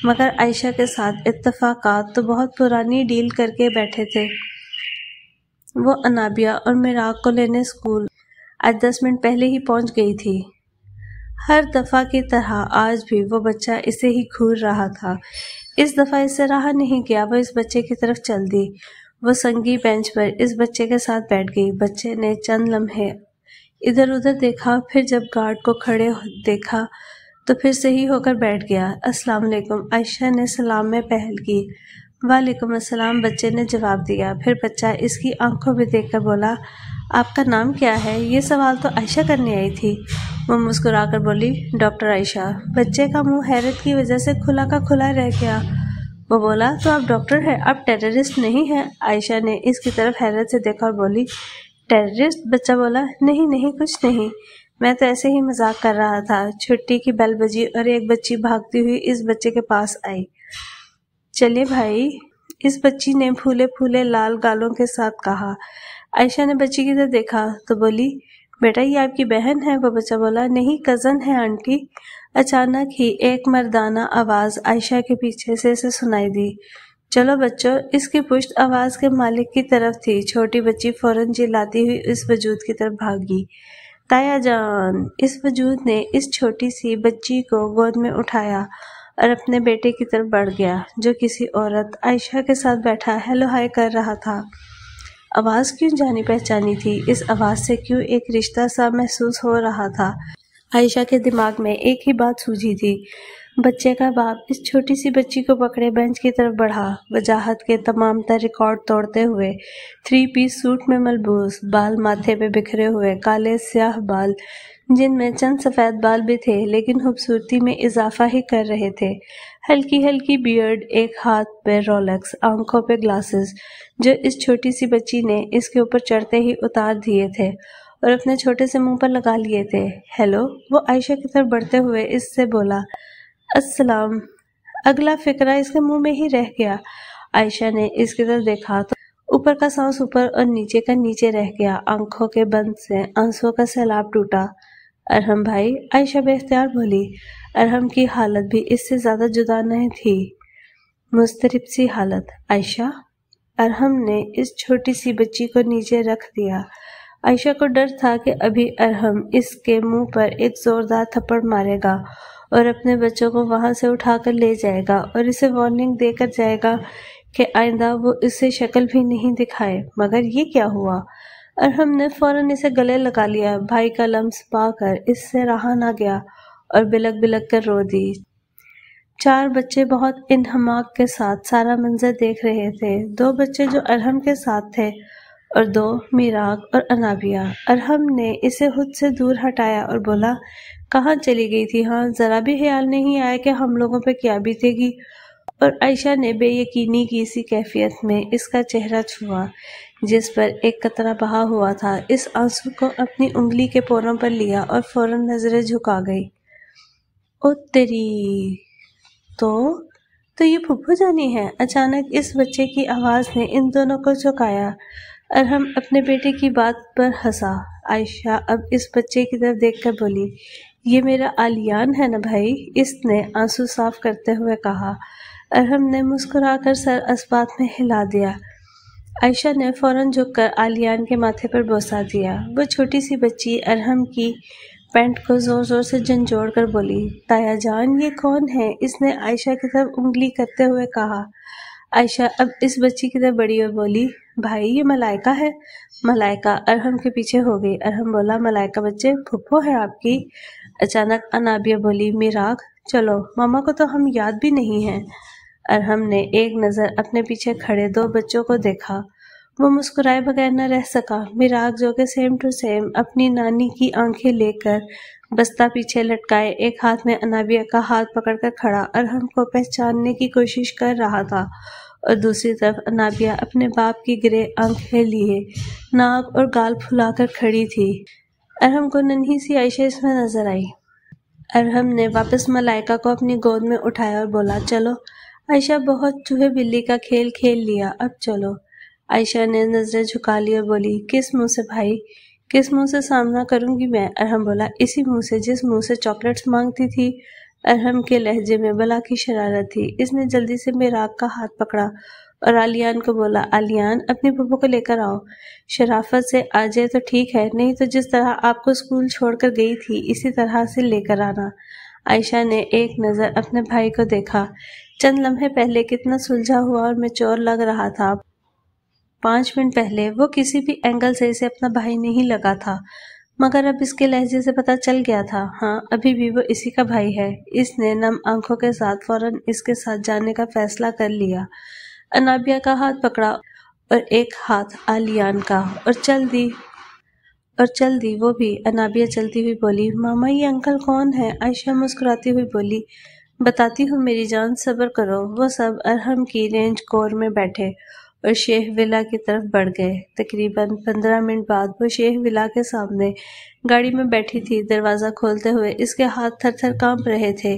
[SPEAKER 1] مگر عائشہ کے ساتھ اتفاقات تو بہت پرانی ڈیل کر کے بیٹھے تھے۔ وہ انابیہ اور میراق کو لینے اسکول آج 10 منٹ پہلے ہی پہنچ گئی تھی۔ ہر دفعہ کی طرح آج بھی وہ بچہ اسے ہی گھور رہا تھا۔ اس دفعہ اس سے رہا نہیں گیا، وہ اس بچے کی طرف چل دی۔ وہ سنگی بینچ پر اس بچے کے ساتھ بیٹھ گئی۔ بچے نے چند لمحے ادھر ادھر دیکھا، پھر جب گارڈ کو کھڑے دیکھا تو پھر صحیح ہو کر بیٹھ گیا۔ السلام علیکم، عائشہ نے سلام میں پہل کی۔ وعلیکم السلام، بچے نے جواب دیا۔ پھر بچہ اس کی آنکھوں میں دیکھ کر بولا، آپ کا نام کیا ہے؟ یہ سوال تو عائشہ کرنے آئی تھی۔ وہ مسکرا کر بولی، ڈاکٹر عائشہ۔ بچے کا منہ حیرت کی وجہ سے کھلا کا کھلا رہ گیا۔ وہ بولا، تو آپ ڈاکٹر ہیں، آپ ٹیررسٹ نہیں ہیں؟ عائشہ نے اس کی طرف حیرت سے دیکھا اور بولی، ٹیررسٹ؟ بچہ بولا، نہیں کچھ نہیں، میں تو ایسے ہی مذاق کر رہا تھا۔ چھٹی کی بیل بجی اور ایک بچی بھاگتی ہوئی اس بچے کے پاس آئی۔ چلیے بھائی، اس بچی نے پھولے پھولے لال گالوں کے ساتھ کہا۔ عائشہ نے بچی کی طرف دیکھا تو بولی، بیٹا یہ آپ کی بہن ہے؟ وہ بچہ بولا، نہیں کزن ہے آنٹی۔ اچانک ہی ایک مردانہ آواز عائشہ کے پیچھے سے اسے سنائی دی۔ چلو بچوں، اس کی پشت آواز کے مالک کی طرف تھی۔ چھوٹی بچی فوراً چلاتی ہوئی اس وجود کی طرف بھاگی۔ تایا جان! اس وجود نے اس چھوٹی سی بچی کو گود میں اٹھایا اور اپنے بیٹے کی طرف بڑھ گیا، جو کسی عورت عائشہ کے ساتھ بیٹھا ہیلو ہائی کر رہا تھا۔ آواز کیوں جانی پہچانی تھی؟ اس آواز سے کیوں ایک رشتہ سا محسوس ہو رہا تھا؟ عائشہ کے دماغ میں ایک ہی بات سوجھی تھی۔ بچے کا باپ اس چھوٹی سی بچی کو پکڑے بینچ کی طرف بڑھا، وجاہت کے تمام تر ریکارڈ توڑتے ہوئے۔ 3 پیس سوٹ میں ملبوس، بال ماتھے پہ بکھرے ہوئے، کالے سیاہ بال جن میں چند سفید بال بھی تھے لیکن خوبصورتی میں اضافہ ہی کر رہے تھے، ہلکی بیئرڈ، ایک ہاتھ پہ رولیکس، آنکھوں پہ گلاسز جو اس چھوٹی سی بچی نے اس کے اوپر چڑھتے ہی اتار دیے تھے اور اپنے چھوٹے سے منہ پر لگا لیے تھے۔ ہیلو، وہ عائشہ کی طرف بڑھتے ہوئے اس سے بولا، السلام۔ اگلا فقرہ اس کے منہ میں ہی رہ گیا۔ عائشہ نے اس کی طرف دیکھا تو اوپر کا سانس اوپر اور نیچے کا نیچے رہ گیا۔ آنکھوں کے بند سے آنسوں کا سیلاب ٹوٹا۔ ارحم بھائی، عائشہ بے اختیار بولی۔ ارحم کی حالت بھی اس سے زیادہ جدا نہیں تھی، مضطرب سی حالت۔ عائشہ؟ ارحم نے اس چھوٹی سی بچی کو نیچے رکھ دیا۔ عائشہ کو ڈر تھا کہ ابھی ارحم اس کے منہ پر ایک زوردار تھپڑ مارے گا اور اپنے بچوں کو وہاں سے اٹھا کر لے جائے گا اور اسے وارننگ دے کر جائے گا کہ آئندہ وہ اسے شکل بھی نہیں دکھائے۔ مگر یہ کیا ہوا؟ ارحم نے فوراً اسے گلے لگا لیا۔ بھائی کا لمس پا کر اس سے رہا نہ گیا اور بلک بلک کر رو دی۔ 4 بچے بہت انہماک کے ساتھ سارا منظر دیکھ رہے تھے۔ 2 بچے جو ارحم کے ساتھ تھے اور 2 میراق اور انابیہ۔ ارحم نے اسے خود سے دور ہٹایا اور بولا، کہاں چلی گئی تھی؟ ہاں، ذرا بھی خیال نہیں آیا کہ ہم لوگوں پہ کیا بیتے گی؟ اور عائشہ نے بے یقینی کی سی کیفیت میں اس کا چہرہ چھوا جس پر ایک قطرہ بہا ہوا تھا۔ اس آنسو کو اپنی انگلی کے پوروں پر لیا اور فوراً نظریں جھکا گئی۔ او تیری! تو یہ پھپھو جانی ہے؟ اچانک اس بچے کی آواز نے ان دونوں کو چونکایا۔ ارحم اپنے بیٹے کی بات پر ہنسا۔ عائشہ اب اس بچے کی طرف دیکھ کر بولی، یہ میرا آلیان ہے نا بھائی؟ اس نے آنسو صاف کرتے ہوئے کہا۔ ارحم نے مسکرا کر سر اسبات میں ہلا دیا۔ عائشہ نے فوراً جھک کر آلیان کے ماتھے پر بوسہ دیا۔ وہ چھوٹی سی بچی ارحم کی پینٹ کو زور زور سے جھنجھوڑ کر بولی، تایا جان یہ کون ہے؟ اس نے عائشہ کی طرف انگلی کرتے ہوئے کہا۔ عائشہ اب اس بچی کی طرف بڑی اور بولی، بھائی یہ ملائکہ ہے۔ ملائکہ ارحم کے پیچھے ہو گئی۔ ارحم بولا، ملائکہ بچے پھپھو ہے آپ کی؟ اچانک انابیہ بولی، میراق چلو، ماما کو تو ہم یاد بھی نہیں ہیں۔ ارحم نے ایک نظر اپنے پیچھے کھڑے 2 بچوں کو دیکھا۔ وہ مسکرائے بغیر نہ رہ سکا۔ میراق جو کہ سیم ٹو سیم اپنی نانی کی آنکھیں لے کر بستہ پیچھے لٹکائے ایک ہاتھ میں انابیہ کا ہاتھ پکڑ کر کھڑا ارحم کو پہچاننے کی کوشش کر رہا تھا اور دوسری طرف انابیہ اپنے باپ کی گرے آنکھیں لیے ناک اور گال پھلا کر کھڑی تھی۔ ارحم کو ننھی سی عائشہ اس میں نظر آئی۔ ارحم نے واپس ملائکہ کو اپنی گود میں اٹھایا اور بولا، چلو عائشہ بہت چوہے بلی کا کھیل کھیل لیا، اب چلو۔ عائشہ نے نظریں جھکا لی اور بولی، کس منہ سے بھائی؟ کس منہ سے سامنا کروں گی میں؟ ارحم بولا، اسی منہ سے جس منہ سے چاکلیٹس مانگتی تھی۔ ارحم کے لہجے میں بلا کی شرارت تھی۔ اس نے جلدی سے میراق کا ہاتھ پکڑا اور علیان کو بولا، علیان اپنی پھپھو کو لے کر آؤ۔ شرافت سے آ جائے تو ٹھیک ہے، نہیں تو جس طرح آپ کو اسکول چھوڑ کر گئی تھی اسی طرح سے لے کر آنا۔ عائشہ نے ایک نظر اپنے بھائی کو دیکھا، چند لمحے پہلے کتنا سلجھا ہوا اور میچور لگ رہا تھا، 5 منٹ پہلے وہ کسی بھی اینگل سے اسے اپنا بھائی نہیں لگا تھا، مگر اب اس کے لہجے سے پتہ چل گیا تھا، ہاں ابھی بھی وہ اسی کا بھائی ہے۔ اس نے نم آنکھوں کے ساتھ فوراً اس کے ساتھ جانے کا فیصلہ کر لیا۔ انابیہ کا ہاتھ پکڑا اور ایک ہاتھ علیان کا اور چل دی وہ بھی۔ انابیہ چلتی ہوئی بولی، ماما یہ انکل کون ہے؟ عائشہ مسکراتی ہوئی بولی، بتاتی ہوں میری جان، صبر کرو۔ وہ سب ارحم کی رینج کور میں بیٹھے اور شیخ ولا کی طرف بڑھ گئے۔ تقریباً 15 منٹ بعد وہ شیخ ولا کے سامنے گاڑی میں بیٹھی تھی۔ دروازہ کھولتے ہوئے اس کے ہاتھ تھر تھر کانپ رہے تھے۔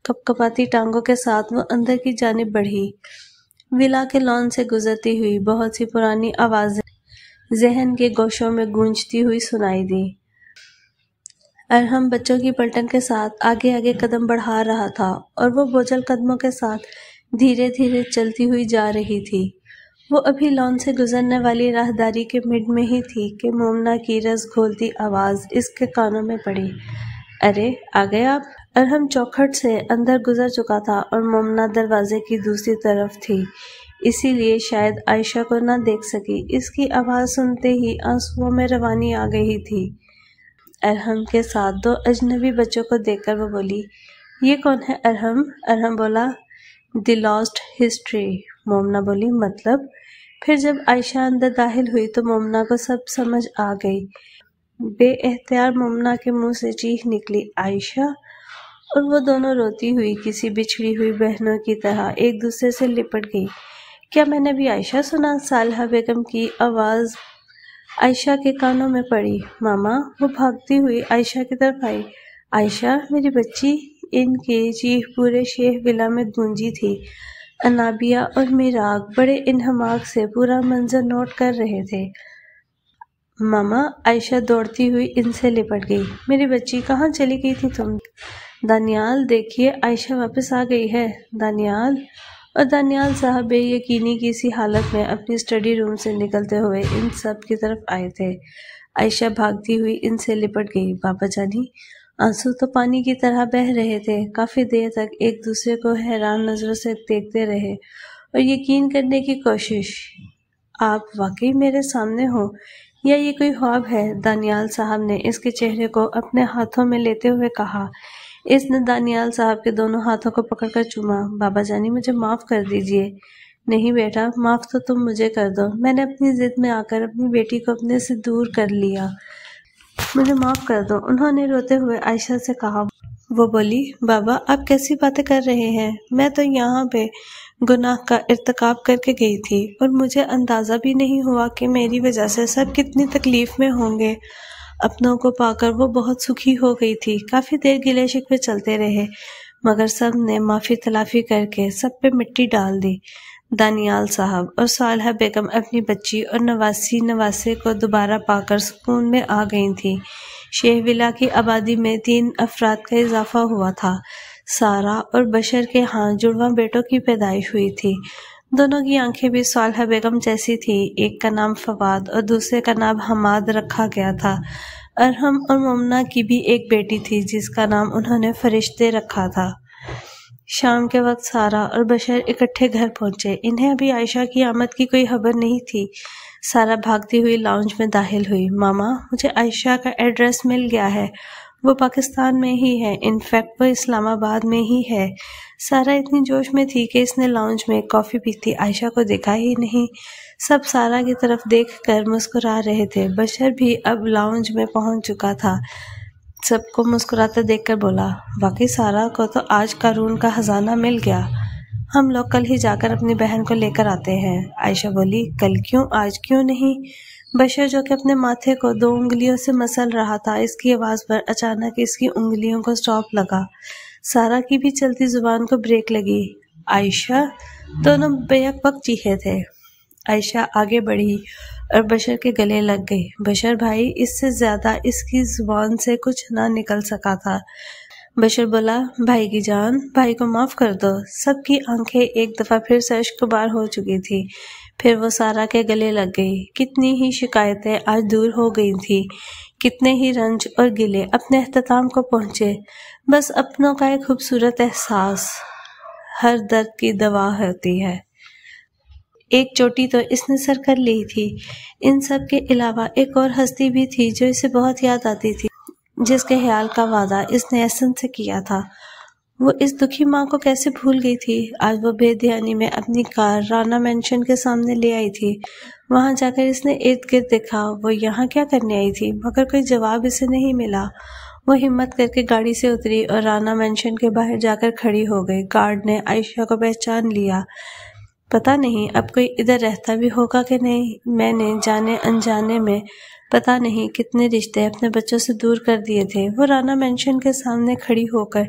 [SPEAKER 1] کپ کپاتی ٹانگوں کے ساتھ وہ اندر کی جانب بڑھی۔ ولا کے لان سے گزرتی ہوئی بہت سی پرانی آوازیں ذہن کے گوشوں میں گونجتی ہوئی سنائی دی۔ ارحم بچوں کی پلٹن کے ساتھ آگے آگے قدم بڑھا رہا تھا اور وہ بوجھل قدموں کے ساتھ دھیرے دھیرے چلتی ہوئی جا رہی تھی۔ وہ ابھی لان سے گزرنے والی راہداری کے مڈ میں ہی تھی کہ مومنا کی رس گھولتی آواز اس کے کانوں میں پڑی، ارے آ گئے آپ؟ ارحم چوکھٹ سے اندر گزر چکا تھا اور مومنا دروازے کی دوسری طرف تھی، اسی لیے شاید عائشہ کو نہ دیکھ سکی۔ اس کی آواز سنتے ہی آنسوؤں میں روانی آ گئی تھی۔ ارحم کے ساتھ 2 اجنبی بچوں کو دیکھ کر وہ بولی، یہ کون ہے ارحم؟ ارحم بولا، دی لاسٹ ہسٹری۔ مومنا بولی، مطلب؟ پھر جب عائشہ اندر داخل ہوئی تو مومنا کو سب سمجھ آ گئی۔ بے اختیار مومنا کے منہ سے چیخ نکلی، عائشہ! اور وہ دونوں روتی ہوئی کسی بچھڑی ہوئی بہنوں کی طرح ایک دوسرے سے لپٹ گئی۔ کیا میں نے بھی عائشہ سنا؟ صالحہ بیگم کی آواز عائشہ کے کانوں میں پڑی۔ ماما! وہ بھاگتی ہوئی عائشہ کی طرف آئی، عائشہ میری بچی! ان کی چیخ پورے شیخ ولا میں گونجی تھی۔ انابیہ اور میراق بڑے انہماک سے پورا منظر نوٹ کر رہے تھے۔ ماما! عائشہ دوڑتی ہوئی ان سے لپٹ گئی، میری بچی کہاں چلی گئی تھی تم؟ دانیال دیکھیے عائشہ واپس آ گئی ہے۔ دانیال! اور دانیال صاحب بے یقینی کی سی حالت میں اپنی اسٹڈی روم سے نکلتے ہوئے ان سب کی طرف آئے تھے۔ عائشہ بھاگتی ہوئی ان سے لپٹ گئی، بابا جانی! آنسو تو پانی کی طرح بہہ رہے تھے۔ کافی دیر تک ایک دوسرے کو حیران نظروں سے دیکھتے رہے اور یقین کرنے کی کوشش، آپ واقعی میرے سامنے ہو یا یہ کوئی خواب ہے؟ دانیال صاحب نے اس کے چہرے کو اپنے ہاتھوں میں لیتے ہوئے کہا۔ اس نے دانیال صاحب کے دونوں ہاتھوں کو پکڑ کر چوما، بابا جانی مجھے معاف کر دیجئے۔ نہیں بیٹا، معاف تو تم مجھے کر دو، میں نے اپنی ضد میں آ کر اپنی بیٹی کو اپنے سے دور کر لیا، مجھے معاف کر دو، انہوں نے روتے ہوئے عائشہ سے کہا۔ وہ بولی، بابا آپ کیسی باتیں کر رہے ہیں؟ میں تو یہاں پہ گناہ کا ارتکاب کر کے گئی تھی اور مجھے اندازہ بھی نہیں ہوا کہ میری وجہ سے سب کتنی تکلیف میں ہوں گے۔ اپنوں کو پا کر وہ بہت سکھی ہو گئی تھی۔ کافی دیر گلے شکوے چلتے رہے مگر سب نے معافی تلافی کر کے سب پہ مٹی ڈال دی۔ دانیال صاحب اور صالحہ بیگم اپنی بچی اور نواسی نواسے کو دوبارہ پا کر سکون میں آ گئی تھیں۔ شیخ ولا کی آبادی میں 3 افراد کا اضافہ ہوا تھا۔ سارا اور بشر کے ہاں جڑواں بیٹوں کی پیدائش ہوئی تھی۔ دونوں کی آنکھیں بھی صالحہ بیگم جیسی تھی۔ ایک کا نام فواد اور دوسرے کا نام حماد رکھا گیا تھا۔ ارحم اور مومنا کی بھی ایک بیٹی تھی جس کا نام انہوں نے فرشتے رکھا تھا۔ شام کے وقت سارا اور بشر اکٹھے گھر پہنچے۔ انہیں ابھی عائشہ کی آمد کی کوئی خبر نہیں تھی۔ سارا بھاگتی ہوئی لاؤنج میں داخل ہوئی، ماما مجھے عائشہ کا ایڈریس مل گیا ہے، وہ پاکستان میں ہی ہے، انفیکٹ وہ اسلام آباد میں ہی ہے۔ سارا اتنی جوش میں تھی کہ اس نے لاؤنج میں کافی پی تھی، عائشہ کو دیکھا ہی نہیں۔ سب سارا کی طرف دیکھ کر مسکرا رہے تھے۔ بشر بھی اب لاؤنج میں پہنچ چکا تھا، سب کو مسکراتا دیکھ کر بولا، واقعی سارا کو تو آج قارون کا خزانہ مل گیا، ہم لوگ کل ہی جا کر اپنی بہن کو لے کر آتے ہیں۔ عائشہ بولی، کل کیوں، آج کیوں نہیں؟ بشر جو کہ اپنے ماتھے کو 2 انگلیوں سے مسل رہا تھا، اس کی آواز پر اچانک اس کی انگلیوں کو سٹاپ لگا۔ سارا کی بھی چلتی زبان کو بریک لگی۔ عائشہ دونوں بیک وقت چیخے تھے۔ عائشہ آگے بڑھی اور بشر کے گلے لگ گئی۔ بشر بھائی اس سے زیادہ اس کی زبان سے کچھ نہ نکل سکا تھا۔ بشر بولا، بھائی کی جان، بھائی کو معاف کر دو۔ سب کی آنکھیں ایک دفعہ پھر سے اشکبار ہو چکی تھی۔ پھر وہ سارا کے گلے لگ گئی۔ کتنی ہی شکایتیں آج دور ہو گئی تھی، کتنے ہی رنج اور گلے اپنے اختتام کو پہنچے۔ بس اپنوں کا ایک خوبصورت احساس ہر درد کی دوا ہوتی ہے۔ ایک چوٹی تو اس نے سر کر لی تھی۔ ان سب کے علاوہ ایک اور ہستی بھی تھی جو اسے بہت یاد آتی تھی، جس کے خیال کا وعدہ اس نے احسن سے کیا تھا۔ وہ اس دکھی ماں کو کیسے بھول گئی تھی؟ آج وہ بے دھیانی میں اپنی کار رانا مینشن کے سامنے لے آئی تھی۔ وہاں جا کر اس نے ارد گرد دیکھا، وہ یہاں کیا کرنے آئی تھی، مگر کوئی جواب اسے نہیں ملا۔ وہ ہمت کر کے گاڑی سے اتری اور رانا مینشن کے باہر جا کر کھڑی ہو گئی۔ گارڈ نے عائشہ کو پہچان لیا۔ پتہ نہیں اب کوئی ادھر رہتا بھی ہوگا کہ نہیں۔ میں نے جانے انجانے میں پتہ نہیں کتنے رشتے اپنے بچوں سے دور کر دیے تھے۔ وہ رانا مینشن کے سامنے کھڑی ہو کر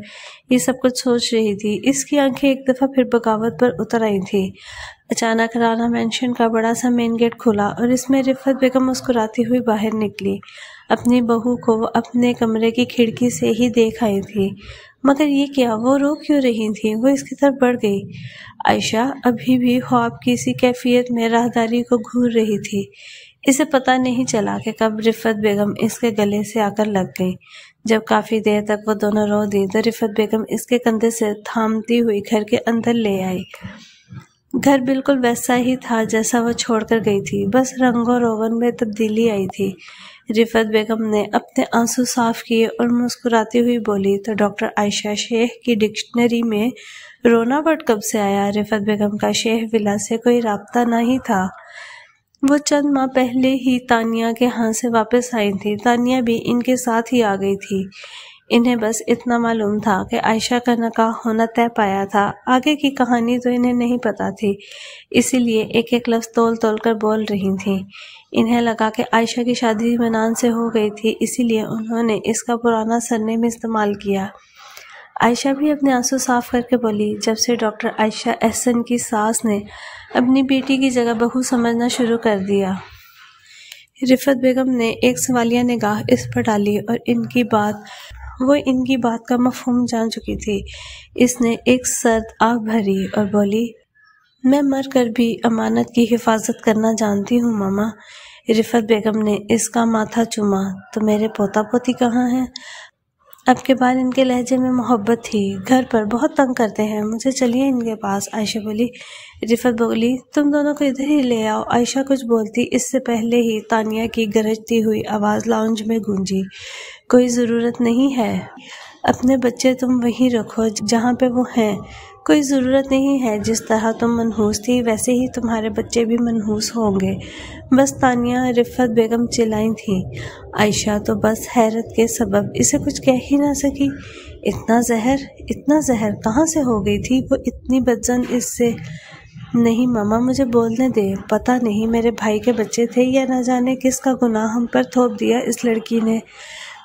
[SPEAKER 1] یہ سب کچھ سوچ رہی تھی۔ اس کی آنکھیں ایک دفعہ پھر بغاوت پر اتر آئی تھی۔ اچانک رانا مینشن کا بڑا سا مین گیٹ کھلا اور اس میں رفعت بیگم مسکراتی ہوئی باہر نکلی۔ اپنی بہو کو وہ اپنے کمرے کی کھڑکی سے ہی دیکھ آئی تھی، مگر یہ کیا، وہ رو کیوں رہی تھی؟ وہ اس کی طرف بڑھ گئی۔ عائشہ ابھی بھی خواب کی سی کیفیت میں راہداری کو گھور رہی تھی۔ اسے پتہ نہیں چلا کہ کب رفعت بیگم اس کے گلے سے آ کر لگ گئی۔ جب کافی دیر تک وہ دونوں رو دی تو رفعت بیگم اس کے کندھے سے تھامتی ہوئی گھر کے اندر لے آئی۔ گھر بالکل ویسا ہی تھا جیسا وہ چھوڑ کر گئی تھی، بس رنگ و روغن میں تبدیلی آئی تھی۔ رفعت بیگم نے اپنے آنسو صاف کیے اور مسکراتی ہوئی بولی، تو ڈاکٹر عائشہ شیخ کی ڈکشنری میں رونا ورڈ کب سے آیا؟ رفعت بیگم کا شیخ ولا سے کوئی رابطہ نہ ہی تھا۔ وہ چند ماہ پہلے ہی تانیہ کے ہاں سے واپس آئی تھی۔ تانیہ بھی ان کے ساتھ ہی آ گئی تھی۔ انہیں بس اتنا معلوم تھا کہ عائشہ کا نکاح ہونا طے پایا تھا، آگے کی کہانی تو انہیں نہیں پتا تھی، اسی لیے ایک ایک لفظ تول تول کر بول رہی تھیں۔ انہیں لگا کہ عائشہ کی شادی منان سے ہو گئی تھی، اسی لیے انہوں نے اس کا پرانا سرنیم استعمال کیا۔ عائشہ بھی اپنے آنسو صاف کر کے بولی، جب سے ڈاکٹر عائشہ احسن کی ساس نے اپنی بیٹی کی جگہ بہو سمجھنا شروع کر دیا۔ رفعت بیگم نے ایک سوالیہ نگاہ اس پر ڈالی اور وہ ان کی بات کا مفہوم جان چکی تھی۔ اس نے ایک سرد آہ بھری اور بولی، میں مر کر بھی امانت کی حفاظت کرنا جانتی ہوں ماما۔ رفعت بیگم نے اس کا ماتھا چوما، تو میرے پوتا پوتی کہاں ہیں؟ اب کے بعد ان کے لہجے میں محبت تھی۔ گھر پر بہت تنگ کرتے ہیں، مجھے چلیے ان کے پاس۔ عائشہ بولی۔ رفعت بولی، تم دونوں کو ادھر ہی لے آؤ۔ عائشہ کچھ بولتی اس سے پہلے ہی تانیہ کی گرجتی ہوئی آواز لاؤنج میں گونجی، کوئی ضرورت نہیں ہے، اپنے بچے تم وہیں رکھو جہاں پہ وہ ہیں، کوئی ضرورت نہیں ہے، جس طرح تم منحوس تھی ویسے ہی تمہارے بچے بھی منحوس ہوں گے۔ بس تانیہ رفعت بیگم چلائی تھی۔ عائشہ تو بس حیرت کے سبب اسے کچھ کہہ ہی نہ سکی۔ اتنا زہر کہاں سے ہو گئی تھی وہ اتنی بدظن اس سے؟ نہیں ماما، مجھے بولنے دے، پتہ نہیں میرے بھائی کے بچے تھے یا نہ جانے کس کا گناہ ہم پر تھوپ دیا اس لڑکی نے۔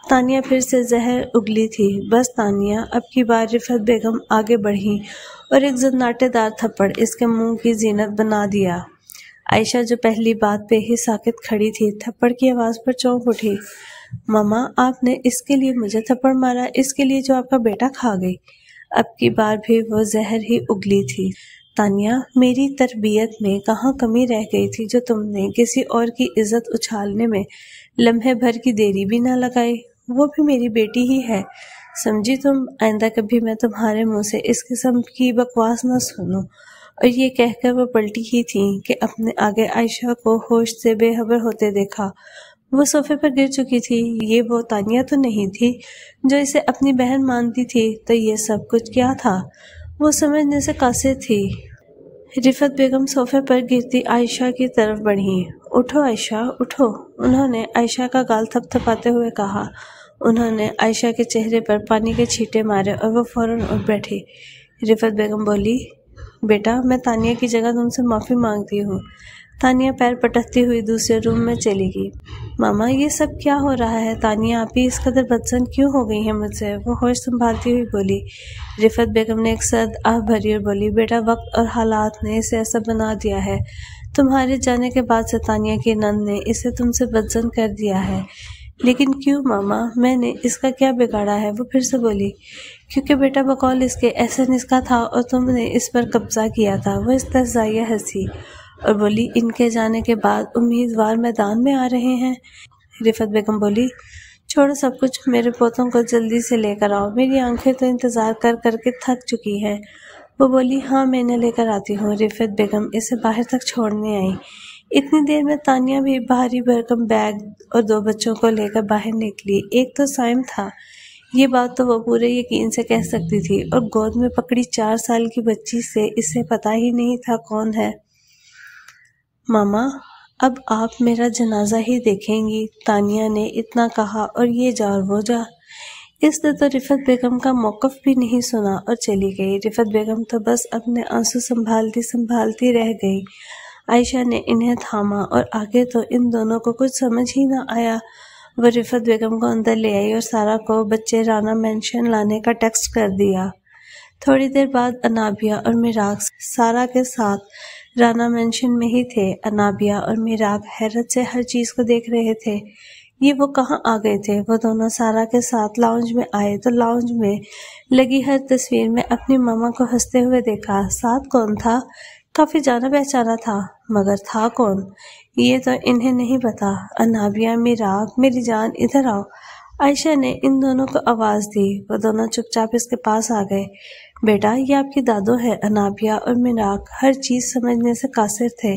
[SPEAKER 1] تانیہ پھر سے زہر اگلی تھی۔ بس تانیہ اب کی بار رفعت بیگم آگے بڑھی اور ایک زناٹے دار تھپڑ اس کے منہ کی زینت بنا دیا۔ عائشہ جو پہلی بات پہ ہی ساکت کھڑی تھی، تھپڑ کی آواز پر چونک اٹھی۔ ماما، آپ نے اس کے لیے مجھے تھپڑ مارا، اس کے لیے جو آپ کا بیٹا کھا گئی؟ اب کی بار بھی وہ زہر ہی اگلی تھی۔ تانیہ، میری تربیت میں کہاں کمی رہ گئی تھی جو تم نے کسی اور کی عزت اچھالنے میں لمحے بھر کی دیری بھی نہ لگائی؟ وہ بھی میری بیٹی ہی ہے، سمجھی تم؟ آئندہ کبھی میں تمہارے منہ سے اس قسم کی بکواس نہ سنوں۔ اور یہ کہہ کر وہ پلٹی ہی تھی کہ اپنے آگے عائشہ کو ہوش سے بے خبر ہوتے دیکھا۔ وہ صوفے پر گر چکی تھی۔ یہ وہ تانیہ تو نہیں تھی جو اسے اپنی بہن مانتی تھی، تو یہ سب کچھ کیا تھا؟ وہ سمجھنے سے قاصر تھی۔ رفعت بیگم صوفے پر گرتی عائشہ کی طرف بڑھی۔ اٹھو عائشہ، اٹھو، انہوں نے عائشہ کا گال تھپ تھپاتے ہوئے کہا۔ انہوں نے عائشہ کے چہرے پر پانی کے چھینٹے مارے اور وہ فوراً اٹھ بیٹھی۔ رفعت بیگم بولی، بیٹا، میں تانیہ کی جگہ تم سے معافی مانگتی ہوں۔ تانیہ پیر پٹکتی ہوئی دوسرے روم میں چلی گئی۔ ماما یہ سب کیا ہو رہا ہے؟ تانیہ آپ بھی اس قدر بدظن کیوں ہو گئی ہیں مجھ سے؟ وہ ہوش سنبھالتی ہوئی بولی۔ رفعت بیگم نے ایک سرد آہ بھری اور بولی، بیٹا وقت اور حالات نے اسے ایسا بنا دیا ہے۔ تمہارے جانے کے بعد سے تانیہ کی نند نے اسے تم سے بدظن کر دیا ہے۔ لیکن کیوں ماما؟ میں نے اس کا کیا بگاڑا ہے؟ وہ پھر سے بولی۔ کیونکہ بیٹا بقول اس کے احسن اس کا تھا اور تم نے اس پر قبضہ کیا تھا۔ وہ استہزائیہ ہنسی اور بولی، ان کے جانے کے بعد امیدوار میدان میں آ رہے ہیں؟ رفعت بیگم بولی، چھوڑو سب کچھ، میرے پوتوں کو جلدی سے لے کر آؤ، میری آنکھیں تو انتظار کر کر کے تھک چکی ہیں۔ وہ بولی، ہاں میں نے لے کر آتی ہوں۔ رفعت بیگم اسے باہر تک چھوڑنے آئی۔ اتنی دیر میں تانیہ بھی بھاری بھرکم بیگ اور 2 بچوں کو لے کر باہر نکلی۔ ایک تو صائم تھا، یہ بات تو وہ پورے یقین سے کہہ سکتی تھی، اور گود میں پکڑی 4 سال کی بچی سے اسے پتہ ہی نہیں تھا کون ہے۔ ماما اب آپ میرا جنازہ ہی دیکھیں گی، تانیہ نے اتنا کہا اور یہ جا اور وہ جا۔ اس نے تو رفعت بیگم کا موقف بھی نہیں سنا اور چلی گئی۔ رفعت بیگم تو بس اپنے آنسو سنبھالتی رہ گئی۔ عائشہ نے انہیں تھاما اور آگے تو ان دونوں کو کچھ سمجھ ہی نہ آیا۔ وہ رفعت بیگم کو اندر لے آئی اور سارا کو بچے رانا مینشن لانے کا ٹیکسٹ کر دیا۔ تھوڑی دیر بعد انابیہ اور میراق سارا کے ساتھ رانا مینشن میں ہی تھے۔ انابیہ اور میراق حیرت سے ہر چیز کو دیکھ رہے تھے۔ یہ وہ کہاں آ گئے تھے؟ وہ دونوں سارا کے ساتھ لاؤنج میں آئے تو لاؤنج میں لگی ہر تصویر میں اپنی ماما کو ہنستے ہوئے دیکھا۔ ساتھ کون تھا؟ کافی جانا پہچانا تھا، مگر تھا کون؟ یہ تو انہیں نہیں پتا۔ انابیہ، میراق، میری جان ادھر آؤ، عائشہ نے ان دونوں کو آواز دی۔ وہ دونوں چپ چاپ اس کے پاس آ گئے۔ بیٹا یہ آپ کی دادو ہے۔ انابیہ اور میراق ہر چیز سمجھنے سے قاصر تھے۔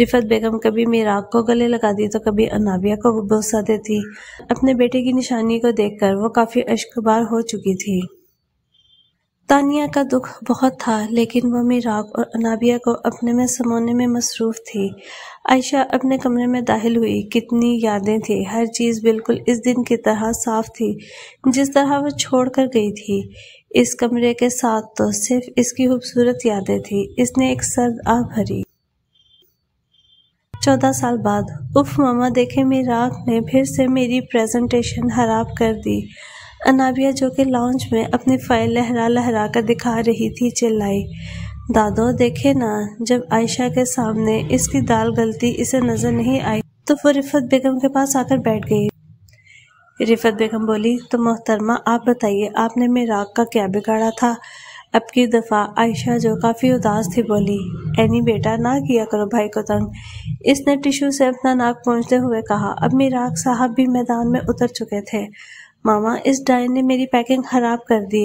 [SPEAKER 1] رفعت بیگم کبھی میراق کو گلے لگاتی تو کبھی انابیہ کو بوسہ دیتی۔ اپنے بیٹے کی نشانی کو دیکھ کر وہ کافی اشکبار ہو چکی تھی۔ تانیہ کا دکھ بہت تھا، لیکن وہ میراق اور انابیہ کو اپنے میں سمونے میں مصروف تھی۔ عائشہ اپنے کمرے میں داخل ہوئی۔ کتنی یادیں تھیں، ہر چیز بالکل اس دن کی طرح صاف تھی جس طرح وہ چھوڑ کر گئی تھی۔ اس کمرے کے ساتھ تو صرف اس کی خوبصورت یادیں تھیں۔ اس نے ایک سرد آہ بھری۔ 14 سال بعد، اف ماما دیکھیں، میراق نے پھر سے میری پریزنٹیشن خراب کر دی۔ انابیہ جو کہ لاؤنج میں اپنی فائل لہرا لہرا کر دکھا رہی تھی چلائی، دادو دیکھے نا۔ جب عائشہ کے سامنے اس کی دال گلتی اسے نظر نہیں آئی تو وہ رفعت بیگم کے پاس آ کر بیٹھ گئی۔ رفعت بیگم بولی، تو محترمہ آپ بتائیے، آپ نے میراق کا کیا بگاڑا تھا؟ اب کی دفعہ عائشہ جو کافی اداس تھی بولی، اینی بیٹا نہ کیا کرو بھائی کو تنگ۔ اس نے ٹیشو سے اپنا ناک پونچھتے ہوئے کہا۔ اب میراق صاحب بھی میدان میں اتر چکے تھے۔ ماما اس ڈائن نے میری پیکنگ خراب کر دی،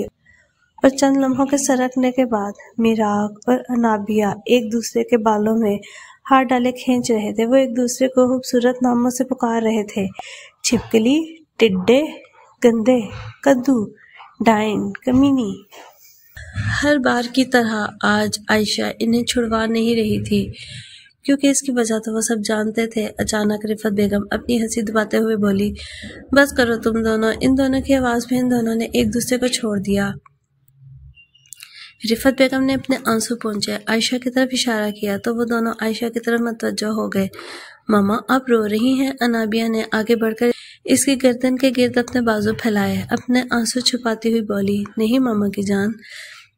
[SPEAKER 1] اور چند لمحوں کے سرکنے کے بعد میراق اور انابیہ ایک دوسرے کے بالوں میں ہاتھ ڈالے کھینچ رہے تھے۔ وہ ایک دوسرے کو خوبصورت ناموں سے پکار رہے تھے، چھپکلی، ٹڈے، گندے، کدو، ڈائن، کمینی۔ ہر بار کی طرح آج عائشہ انہیں چھڑوا نہیں رہی تھی، کیونکہ اس کی وجہ تو وہ سب جانتے تھے۔ اچانک رفعت بیگم اپنی ہنسی دباتے ہوئے بولی، بس کرو تم دونوں۔ ان دونوں کی آواز میں ان دونوں نے ایک دوسرے کو چھوڑ دیا۔ رفعت بیگم نے اپنے آنسو پونچھے، عائشہ کی طرف اشارہ کیا تو وہ دونوں عائشہ کی طرف متوجہ ہو گئے۔ ماما آپ رو رہی ہیں؟ انابیہ نے آگے بڑھ کر اس کی گردن کے گرد اپنے بازو پھیلائے، اپنے آنسو چھپاتی ہوئی بولی، نہیں ماما کی جان۔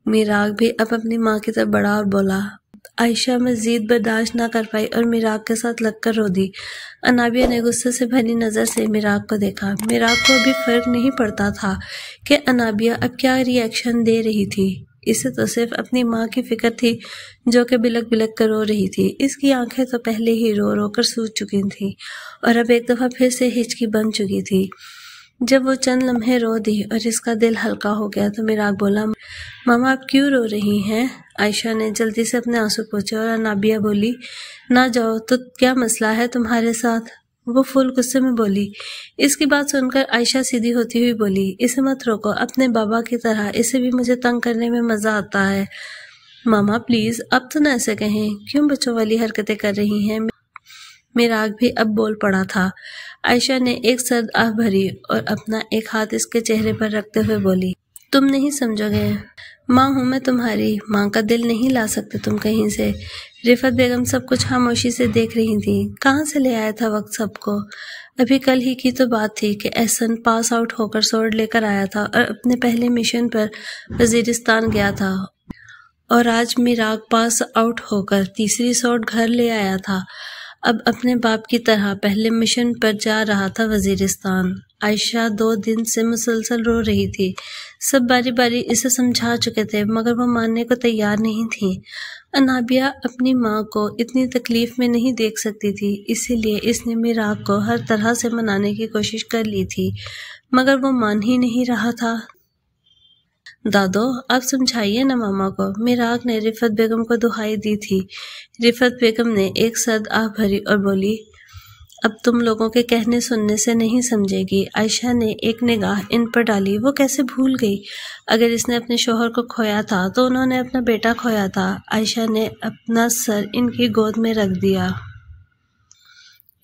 [SPEAKER 1] میراق بھی اب اپنی ماں کی طرف بڑھا اور بولا۔ عائشہ مزید برداشت نہ کر پائی اور میراق کے ساتھ لگ کر رو دی۔ انابیہ نے غصے سے بھری نظر سے میراق کو دیکھا۔ میراق کو ابھی فرق نہیں پڑتا تھا کہ انابیہ اب کیا ری ایکشن دے رہی تھی۔ اسے تو صرف اپنی ماں کی فکر تھی جو کہ بلک بلک کر رو رہی تھی۔ اس کی آنکھیں تو پہلے ہی رو رو کر سوج چکی تھیں اور اب ایک دفعہ پھر سے ہچکی بن چکی تھی۔ جب وہ چند لمحے رو دی اور اس کا دل ہلکا ہو گیا تو میراق بولا، ماما آپ کیوں رو رہی ہیں؟ عائشہ نے جلدی سے اپنے آنسو پوچھے اور انابیہ بولی، نہ جاؤ تو کیا مسئلہ ہے تمہارے ساتھ؟ وہ فل غصے میں بولی۔ اس کی بات سن کر عائشہ سیدھی ہوتی ہوئی بولی، اسے مت روکو، اپنے بابا کی طرح اسے بھی مجھے تنگ کرنے میں مزہ آتا ہے۔ ماما پلیز اب تو نہ ایسے کہیں، کیوں بچوں والی حرکتیں کر رہی ہیں؟ میراق بھی اب بول پڑا تھا۔ عائشہ نے ایک سرد آہ بھری اور اپنا ایک ہاتھ اس کے چہرے پر رکھتے ہوئے بولی، تم نہیں سمجھو گے، ماں ہوں میں تمہاری، ماں کا دل نہیں لا سکتے تم کہیں سے۔ رفعت بیگم سب کچھ خاموشی سے دیکھ رہی تھی۔ کہاں سے لے آیا تھا وقت سب کو؟ ابھی کل ہی کی تو بات تھی کہ احسن پاس آؤٹ ہو کر سوڈ لے کر آیا تھا اور اپنے پہلے مشن پر وزیرستان گیا تھا، اور آج میراغ پاس آؤٹ ہو کر تیسری سوڈ گھر لے آیا تھا۔ اب اپنے باپ کی طرح پہلے مشن پر جا رہا تھا وزیرستان۔ عائشہ 2 دن سے مسلسل رو رہی تھی۔ سب باری باری اسے سمجھا چکے تھے مگر وہ ماننے کو تیار نہیں تھی۔ انابیہ اپنی ماں کو اتنی تکلیف میں نہیں دیکھ سکتی تھی، اسی لیے اس نے میراغ کو ہر طرح سے منانے کی کوشش کر لی تھی مگر وہ مان ہی نہیں رہا تھا۔ دادو آپ سمجھائیے نا ماما کو، میراغ نے رفعت بیگم کو دہائی دی تھی۔ رفعت بیگم نے ایک سرد آہ بھری اور بولی، اب تم لوگوں کے کہنے سننے سے نہیں سمجھے گی۔ عائشہ نے ایک نگاہ ان پر ڈالی، وہ کیسے بھول گئی؟ اگر اس نے اپنے شوہر کو کھویا تھا تو انہوں نے اپنا بیٹا کھویا تھا۔ عائشہ نے اپنا سر ان کی گود میں رکھ دیا۔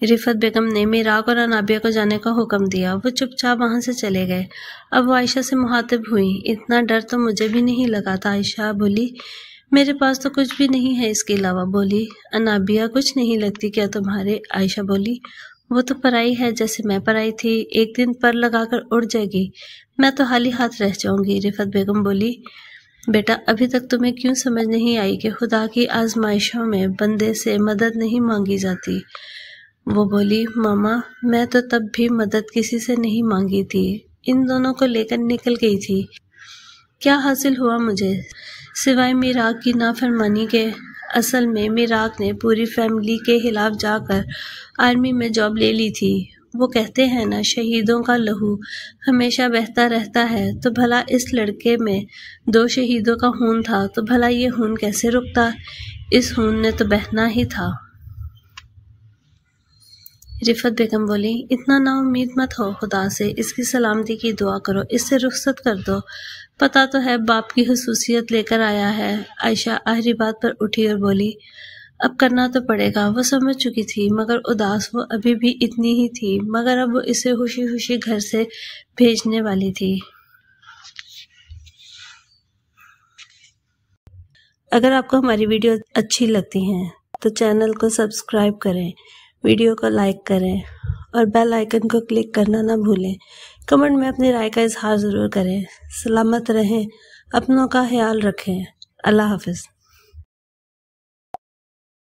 [SPEAKER 1] رفعت بیگم نے میراغ اور انابیہ کو جانے کا حکم دیا۔ وہ چپ چاپ وہاں سے چلے گئے۔ اب وہ عائشہ سے مخاطب ہوئی، اتنا ڈر تو مجھے بھی نہیں لگا تھا۔ عائشہ بولی، میرے پاس تو کچھ بھی نہیں ہے اس کے علاوہ۔ بولی انابیہ، کچھ نہیں لگتی کیا تمہارے؟ عائشہ بولی، وہ تو پرائی ہے جیسے میں پرائی تھی، ایک دن پر لگا کر اڑ جائے گی، میں تو خالی ہاتھ رہ جاؤں گی۔ رفعت بیگم بولی، بیٹا ابھی تک تمہیں کیوں سمجھ نہیں آئی کہ خدا کی آزمائشوں میں بندے سے مدد نہیں مانگی جاتی؟ وہ بولی، ماما میں تو تب بھی مدد کسی سے نہیں مانگی تھی، ان دونوں کو لے کر نکل گئی تھی۔ کیا حاصل ہوا مجھے سوائے میراغ کی نافرمانی کے؟ اصل میں میراغ نے پوری فیملی کے خلاف جا کر آرمی میں جاب لے لی تھی۔ وہ کہتے ہیں نا، شہیدوں کا لہو ہمیشہ بہتا رہتا ہے، تو بھلا اس لڑکے میں 2 شہیدوں کا خون تھا، تو بھلا یہ خون کیسے رکتا؟ اس خون نے تو بہنا ہی تھا۔ رفعت بیگم بولی، اتنا نا امید مت ہو خدا سے، اس کی سلامتی کی دعا کرو، اس سے رخصت کر دو، پتا تو ہے باپ کی خصوصیت لے کر آیا ہے۔ عائشہ آخری بات پر اٹھی اور بولی، اب کرنا تو پڑے گا۔ وہ سمجھ چکی تھی مگر اداس وہ ابھی بھی اتنی ہی تھی، مگر اب وہ اسے خوشی خوشی گھر سے بھیجنے والی تھی۔ اگر آپ کو ہماری ویڈیو اچھی لگتی ہیں تو چینل کو سبسکرائب کریں، ویڈیو کو لائک کریں اور بیل آئیکن کو کلک کرنا نہ بھولیں۔ کمنٹ میں اپنی رائے کا اظہار ضرور کریں۔ سلامت رہیں، اپنوں کا خیال رکھیں۔ اللہ حافظ۔